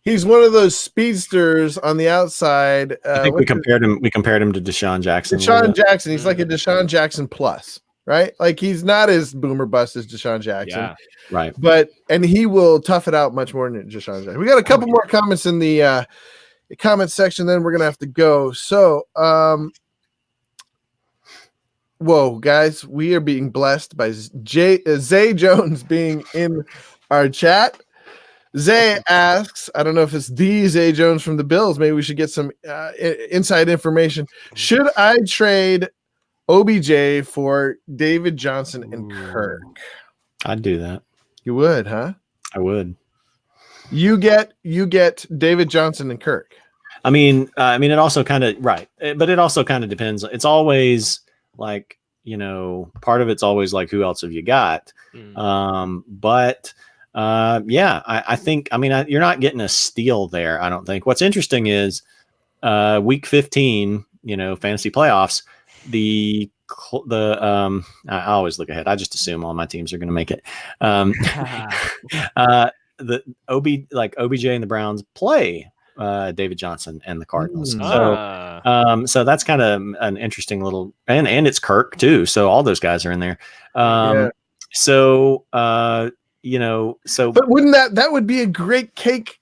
He's one of those speedsters on the outside. I think we compared him to Deshaun Jackson. Deshaun Jackson. He's like a Deshaun Jackson plus, right? Like he's not as boomer bust as Deshaun Jackson. Yeah. Right. And he will tough it out much more than Deshaun Jackson. We got a couple more comments in the comment section, then we're gonna have to go. So whoa, guys, we are being blessed by Zay Jones being in our chat. Zay asks, I don't know if it's the Zay Jones from the Bills. Maybe we should get some inside information. Should I trade OBJ for David Johnson and Kirk? I'd do that. You would, huh? I would. You get David Johnson and Kirk. I mean, it also kind of right, but it also kind of depends. It's always like, part of it's always like, who else have you got? I think, you're not getting a steal there. I don't think. What's interesting is week 15, fantasy playoffs, I always look ahead. I just assume all my teams are going to make it. The OBJ and the Browns play David Johnson and the Cardinals. So that's kind of an interesting little, and it's Kirk too. So all those guys are in there. But wouldn't that would be a great cake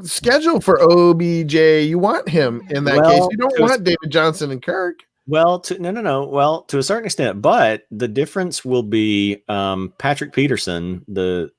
schedule for OBJ? You want him in that case. You don't want David Johnson and Kirk. Well, to a certain extent, but the difference will be Patrick Peterson, the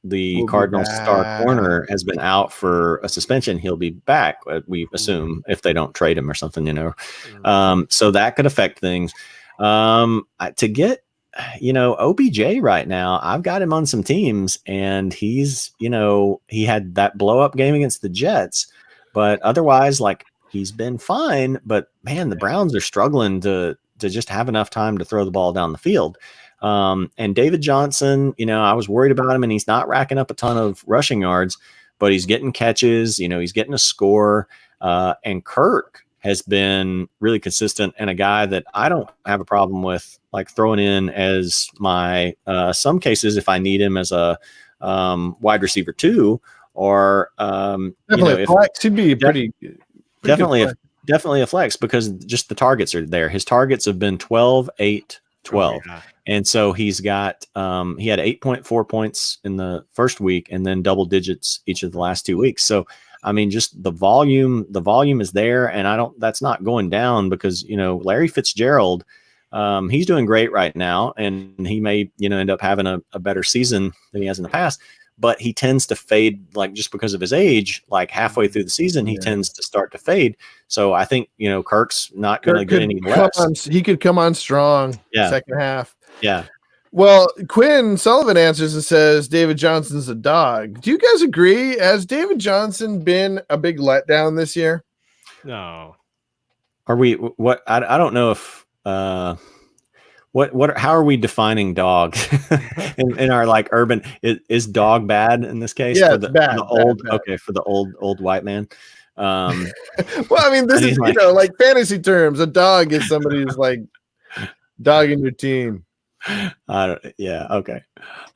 Cardinals star corner, has been out for a suspension. He'll be back, we assume, if they don't trade him or something, so that could affect things. To get OBJ right now, I've got him on some teams, and he's, he had that blow up game against the Jets, but otherwise, he's been fine. But man, the Browns are struggling to just have enough time to throw the ball down the field. And David Johnson, I was worried about him, and he's not racking up a ton of rushing yards, but he's getting catches, he's getting a score. And Kirk has been really consistent, and a guy that I don't have a problem with throwing in as my some cases if I need him as a wide receiver too, or definitely flex. He'd be definitely a flex, because just the targets are there. His targets have been 12, 8, 12. Oh, yeah. And so he's got he had 8.4 points in the first week, and then double digits each of the last 2 weeks. So just the volume is there, and that's not going down, because, Larry Fitzgerald, he's doing great right now, and he may, end up having a better season than he has in the past, but he tends to fade, just because of his age, halfway through the season, he tends to start to fade. So I think, Kirk's not going to get any less. He could come on strong second half. Yeah. Well, Quinn Sullivan answers and says David Johnson's a dog. Do you guys agree? Has David Johnson been a big letdown this year? No. Are we? What? I don't know if. What? How are we defining dog in our urban? Is dog bad in this case? Yeah, for the, bad, for the old. Bad. Okay, for the old white man. Well, this is fantasy terms. A dog is somebody who's dogging your team. Yeah. Okay.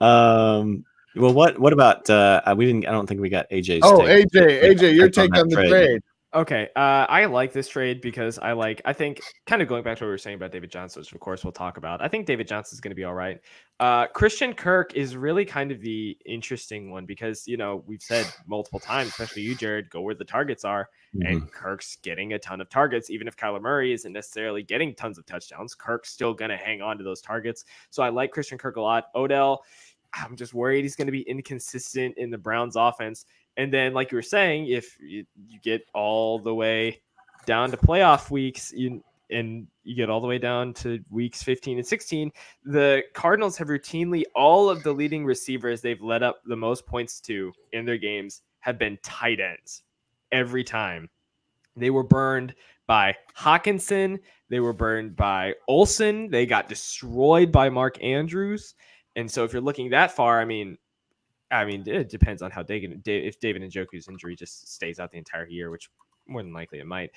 Well, what about I don't think we got AJ's. Oh, take. AJ, your take on the trade. Okay. I like this trade because I think kind of going back to what we were saying about David Johnson, which of course we'll talk about. I think David Johnson is going to be all right. Christian Kirk is really kind of the interesting one because, we've said multiple times, especially you, Jared, go where the targets are. Mm-hmm. And Kirk's getting a ton of targets. Even if Kyler Murray isn't necessarily getting tons of touchdowns, Kirk's still going to hang on to those targets. So I like Christian Kirk a lot. Odell, I'm just worried he's going to be inconsistent in the Browns offense. And then, like you were saying, if you get all the way down to playoff weeks and you get all the way down to weeks 15 and 16, the Cardinals have routinely, all of the leading receivers they've led up the most points to in their games have been tight ends every time. They were burned by Hawkinson. They were burned by Olsen. They got destroyed by Mark Andrews. And so if you're looking that far, I mean, it depends on how if David Njoku's injury just stays out the entire year, which more than likely it might.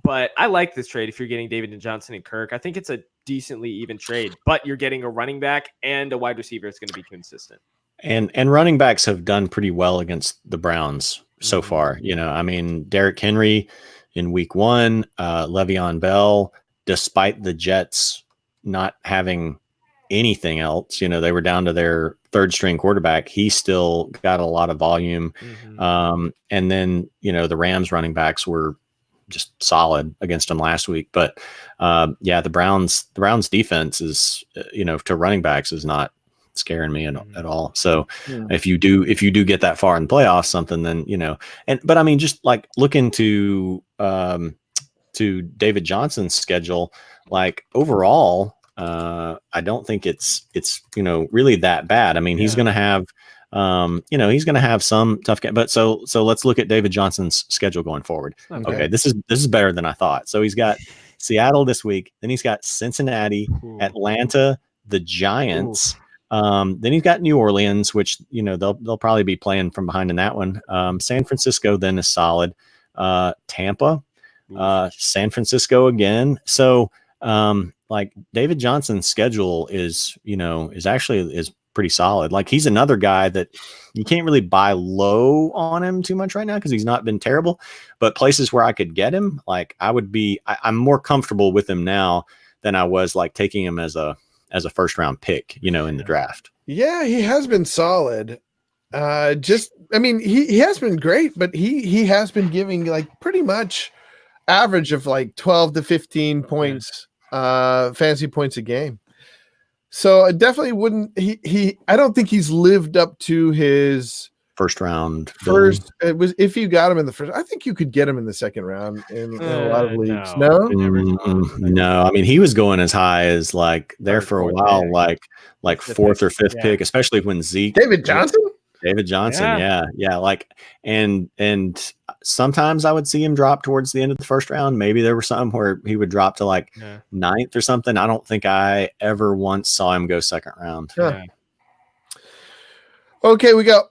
But I like this trade if you're getting David Johnson and Kirk. I think it's a decently even trade, but you're getting a running back and a wide receiver that's going to be consistent. And running backs have done pretty well against the Browns so far. I mean, Derrick Henry in week 1, Le'Veon Bell, despite the Jets not having anything else, they were down to their third string quarterback. He still got a lot of volume. And then, the Rams running backs were just solid against them last week. But the Browns defense is, to running backs is not scaring me at all. So if you do get that far in the playoffs, something, then, but I mean, just like look into to David Johnson's schedule, like overall, I don't think it's really that bad. I mean, he's going to have he's going to have some tough game, but so let's look at David Johnson's schedule going forward. Okay, this is better than I thought. So he's got Seattle this week, then he's got Cincinnati, Atlanta, the Giants. Then he's got New Orleans, which they'll probably be playing from behind in that one. San Francisco then is solid. Tampa, San Francisco again. So like David Johnson's schedule is actually pretty solid. Like he's another guy that you can't really buy low on him too much right now because he's not been terrible. But places where I could get him, like I'm more comfortable with him now than I was like taking him as a first round pick, in the draft. Yeah, he has been solid. He has been great, but he has been giving like pretty much average of like 12 to 15 points, fantasy points a game. So I definitely wouldn't. I don't think he's lived up to his first round. It was if you got him in the first. I think you could get him in the second round in a lot of leagues. No, no. I mean, he was going as high as like there for a while, like fourth or fifth pick, especially when Zeke. David Johnson. Yeah. Like, and sometimes I would see him drop towards the end of the first round. Maybe there were some where he would drop to like ninth or something. I don't think I ever once saw him go second round. Yeah. Okay, we got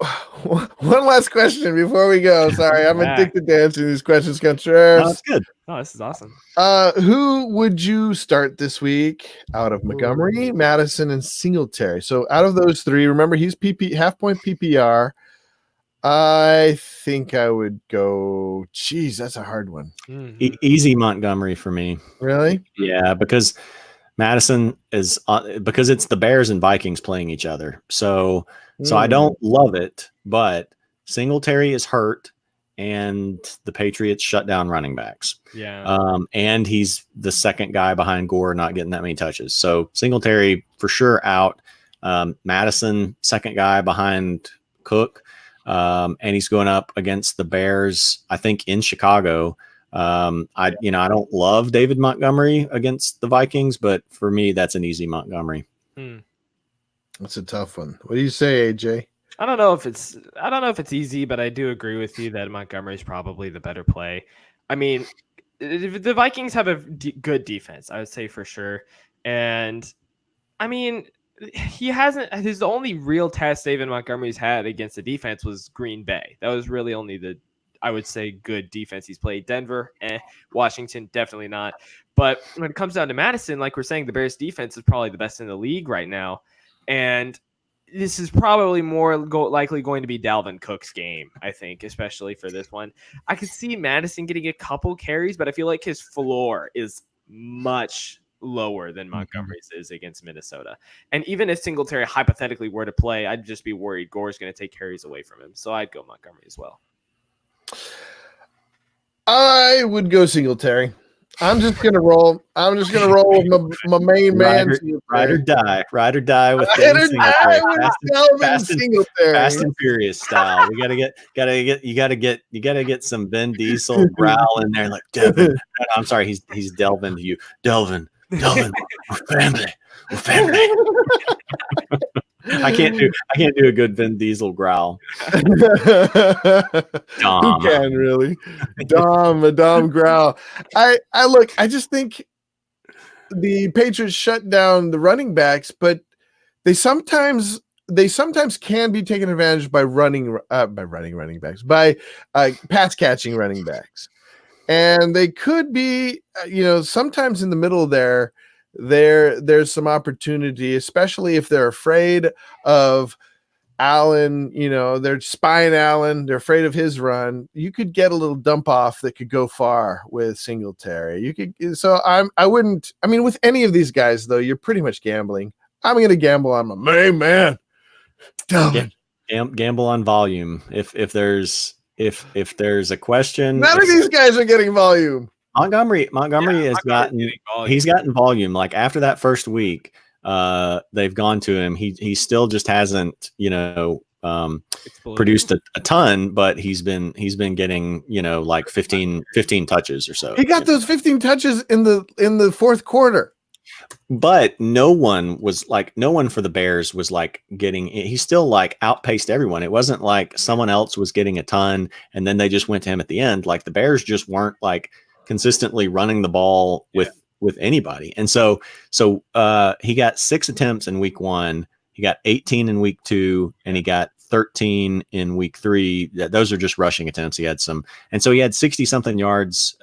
one last question before we go. Sorry, I'm addicted to answering these questions. No, that's good. Oh, this is awesome. Who would you start this week out of Montgomery, Madison, and Singletary? So out of those three, remember he's half point PPR. I think I would go. Geez, that's a hard one. Easy Montgomery for me. Really? Yeah, because Madison is because it's the Bears and Vikings playing each other. So I don't love it, but Singletary is hurt, and the Patriots shut down running backs. Yeah. And he's the second guy behind Gore, not getting that many touches. So Singletary for sure out. Madison, second guy behind Cook. And he's going up against the Bears, I think, in Chicago. I don't love David Montgomery against the Vikings, but for me, that's an easy Montgomery. That's a tough one. What do you say, AJ? I don't know if it's easy, but I do agree with you that Montgomery is probably the better play. I mean, the Vikings have a good defense, I would say for sure. And I mean, his only real test David Montgomery's had against the defense was Green Bay. That was really only I would say, good defense he's played. Denver, Washington, definitely not. But when it comes down to Madison, like we're saying, the Bears defense is probably the best in the league right now. And this is probably more likely going to be Dalvin Cook's game, I think, especially for this one. I could see Madison getting a couple carries, but I feel like his floor is much lower than Montgomery's is against Minnesota. And even if Singletary hypothetically were to play, I'd just be worried Gore's going to take carries away from him. So I'd go Montgomery as well. I would go Singletary. I'm just gonna roll. With my main man. Ride or die with Devin Singletary. Fast and Furious style. We gotta get some Vin Diesel growl in there, like Devin. I'm sorry, he's delving to you, Delvin. We're family. I can't do a good Vin Diesel growl. Dom. Who can really? Dom growl. I just think the Patriots shut down the running backs, but they sometimes can be taken advantage by pass catching running backs. And they could be, sometimes in the middle there's some opportunity, especially if they're afraid of Allen, they're spying Allen. They're afraid of his run. You could get a little dump off that could go far with Singletary. I wouldn't. I mean, with any of these guys though, you're pretty much gambling. I'm going to gamble on my main man. Gamble on volume. If there's a question, none of these guys are getting volume. Montgomery has gotten volume. Like after that first week, they've gone to him. He still just hasn't, produced a ton, but he's been getting, like 15 touches or so. He got those 15 touches in the fourth quarter. But no one for the Bears was like he still like outpaced everyone. It wasn't like someone else was getting a ton and then they just went to him at the end. Like the Bears just weren't like consistently running the ball with anybody. And so he got 6 attempts in week 1, he got 18 in week 2, and he got 13 in week 3. Those are just rushing attempts. He had some, and so he had 60 something yards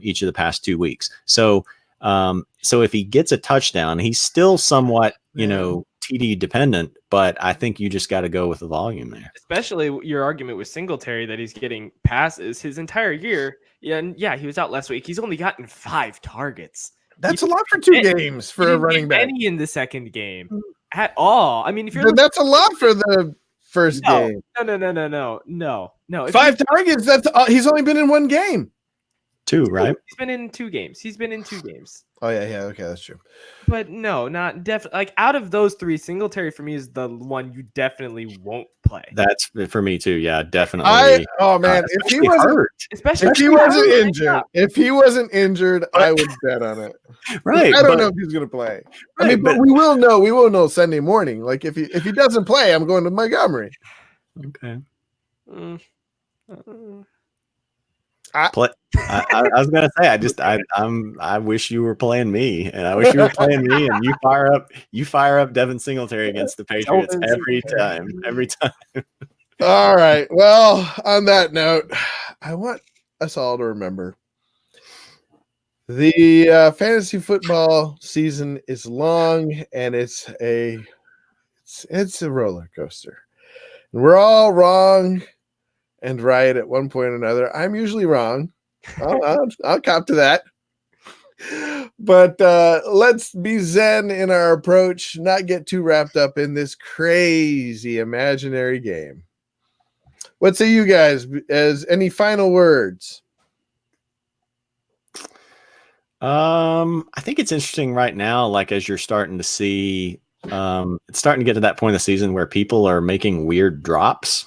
each of the past 2 weeks. So if he gets a touchdown, he's still somewhat, TD dependent, but I think you just got to go with the volume there. Especially your argument with Singletary that he's getting passes his entire year. Yeah, he was out last week. He's only gotten 5 targets. That's a lot for 2 games for a running back. Any in the second game at all. I mean, if you're that's a lot for the first game. No. 5 targets. That's he's only been in 1 game. 2, right? He's been in 2 games. Oh yeah. Okay, that's true. But no, not definitely. Like out of those 3, Singletary for me is the one you definitely won't play. That's for me too. Yeah, definitely. If he wasn't hurt, if he wasn't injured, I would bet on it. Right. I don't know if he's going to play. Right, I mean, but we will know. We will know Sunday morning. Like if he doesn't play, I'm going to Montgomery. Okay. I was gonna say I wish you were playing me, and I wish you were playing me, and you fire up Devin Singletary against the Patriots every time. All right. Well, on that note, I want us all to remember the fantasy football season is long, and it's a roller coaster, and we're all wrong and right at one point or another. I'm usually wrong. I'll cop to that. But let's be zen in our approach, not get too wrapped up in this crazy imaginary game. What say you guys? As any final words? I think it's interesting right now, like as you're starting to see, it's starting to get to that point of the season where people are making weird drops.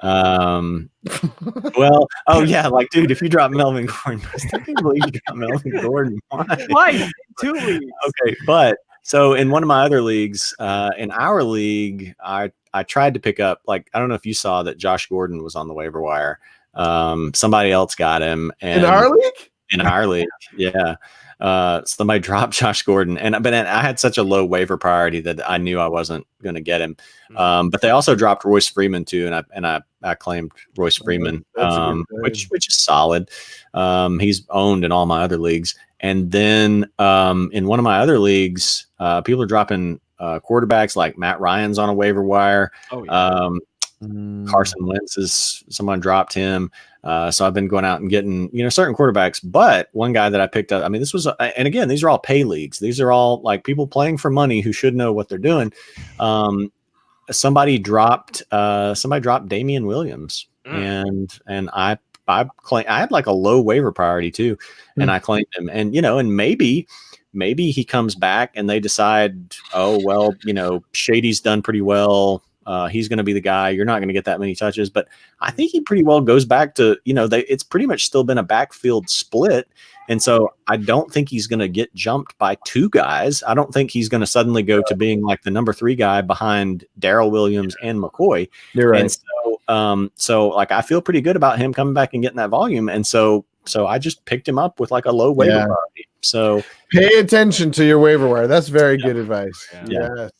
Like dude, if you drop Melvin Gordon, I still can't believe you dropped Melvin Gordon. Why? 2 leagues. Okay, but so in one of my other leagues, in our league, I tried to pick up, like, I don't know if you saw that Josh Gordon was on the waiver wire. Somebody else got him. And in our league? In our league, yeah. Somebody dropped Josh Gordon, but I had such a low waiver priority that I knew I wasn't going to get him. But they also dropped Royce Freeman too, and I claimed Royce Freeman, which is solid. He's owned in all my other leagues, and then in one of my other leagues, people are dropping quarterbacks like Matt Ryan's on a waiver wire. Oh, yeah. Carson Wentz someone dropped him. So I've been going out and getting, certain quarterbacks, but one guy that I picked up, I mean, and again, these are all pay leagues. These are all like people playing for money who should know what they're doing. Somebody dropped Damian Williams, and I had like a low waiver priority too. And I claimed him, and, and maybe he comes back and they decide, oh, well, Shady's done pretty well. He's going to be the guy. You're not going to get that many touches, but I think he pretty well goes back to, it's pretty much still been a backfield split. And so I don't think he's going to get jumped by 2 guys. I don't think he's going to suddenly go to being like the number 3 guy behind Darryl Williams and McCoy. You're right. And so like, I feel pretty good about him coming back and getting that volume. And so I just picked him up with like a low waiver priority. So pay attention to your waiver wire. That's very good advice. Yeah. Yes.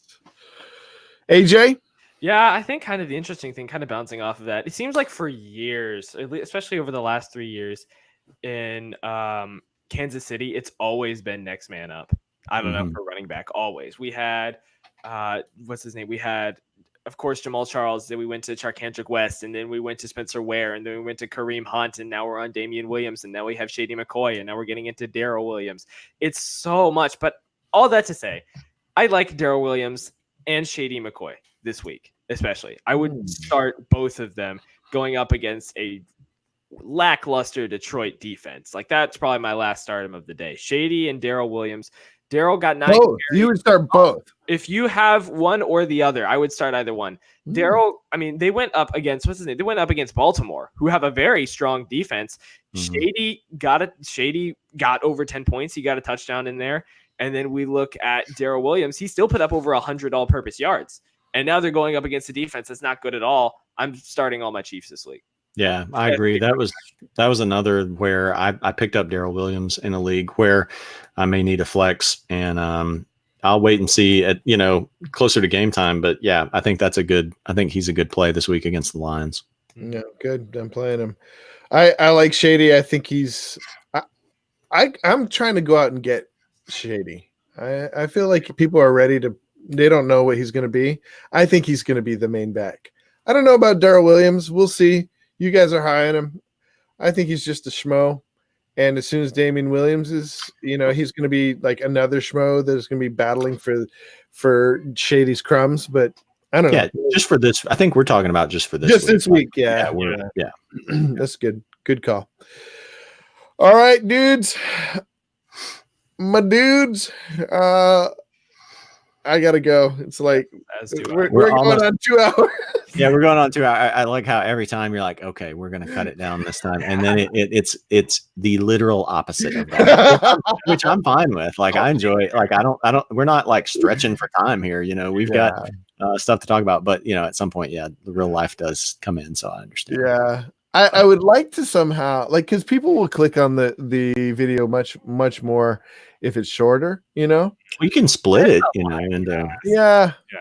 AJ? Yeah, I think kind of the interesting thing, kind of bouncing off of that, it seems like for years, especially over the last 3 years in Kansas City, it's always been next man up. I don't know, for running back, always. We had, what's his name? We had of course, Jamal Charles. Then we went to Charkandrick West, and then we went to Spencer Ware, and then we went to Kareem Hunt, and now we're on Damian Williams, and now we have Shady McCoy, and now we're getting into Darryl Williams. It's so much, but all that to say, I like Darryl Williams and Shady McCoy this week, especially. I would start both of them going up against a lackluster Detroit defense. Like, that's probably my last start of the day. Shady and Darryl Williams. Darryl got 9. Both. You would start both. If you have one or the other, I would start either one. Darryl, I mean, they went up against They went up against Baltimore, who have a very strong defense. Shady got over 10 points. He got a touchdown in there. And then we look at Darryl Williams. He still put up over 100 all-purpose yards. And now they're going up against a defense that's not good at all. I'm starting all my Chiefs this week. Yeah, I agree. That was another where I picked up Darryl Williams in a league where I may need a flex, and I'll wait and see at closer to game time. But yeah, I think he's a good play this week against the Lions. No, good. I'm playing him. I like Shady. I think I'm trying to go out and get Shady. I feel like people are ready to. They don't know what he's going to be. I think he's going to be the main back. I don't know about Darryl Williams. We'll see. You guys are high on him. I think he's just a schmo. And as soon as Damian Williams is, he's going to be like another schmo that's going to be battling for Shady's crumbs. But I don't know. Yeah, just for this. I think we're talking about just for this just week. This week. Yeah. Yeah. That's good. Good call. All right, dudes. My dudes. I gotta go. It's like we're going on 2 hours. Yeah, we're going on 2 hours. I like how every time you're like, okay, we're gonna cut it down this time, and then it's the literal opposite of that, which I'm fine with. Like, I enjoy. Like, I don't. We're not like stretching for time here. We've got stuff to talk about, but at some point, the real life does come in. So I understand. Yeah. I would like to somehow, like, because people will click on the video much more if it's shorter, You can split it,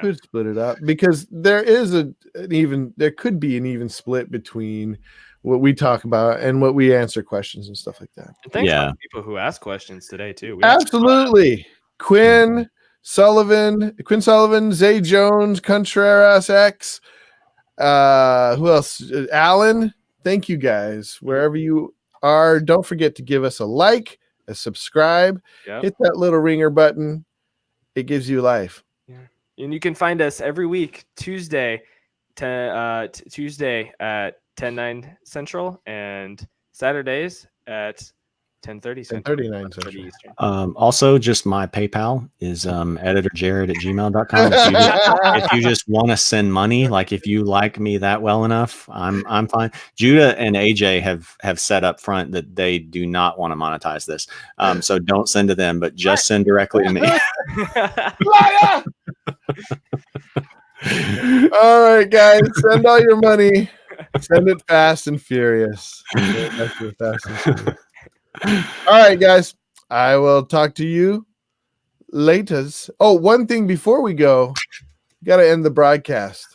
could split it up, because there is there could be an even split between what we talk about and what we answer questions and stuff like that. And thanks to people who ask questions today too. Absolutely. Quinn Sullivan, Zay Jones, Contreras X, who else? Alan. Thank you guys. Wherever you are, don't forget to give us a like, a subscribe, hit that little ringer button. It gives you life. Yeah. And you can find us every week, Tuesday at 10:09 Central, and Saturdays at 10:30 Central. 10:39 Central. Also, just my PayPal is editorjared@gmail.com. If you just want to send money, like if you like me that well enough, I'm fine. Judah and AJ have said up front that they do not want to monetize this, so don't send to them, but just send directly to me. All right, guys, send all your money. Send it fast and furious. All right, guys. I will talk to you later. Oh, one thing before we go, got to end the broadcast.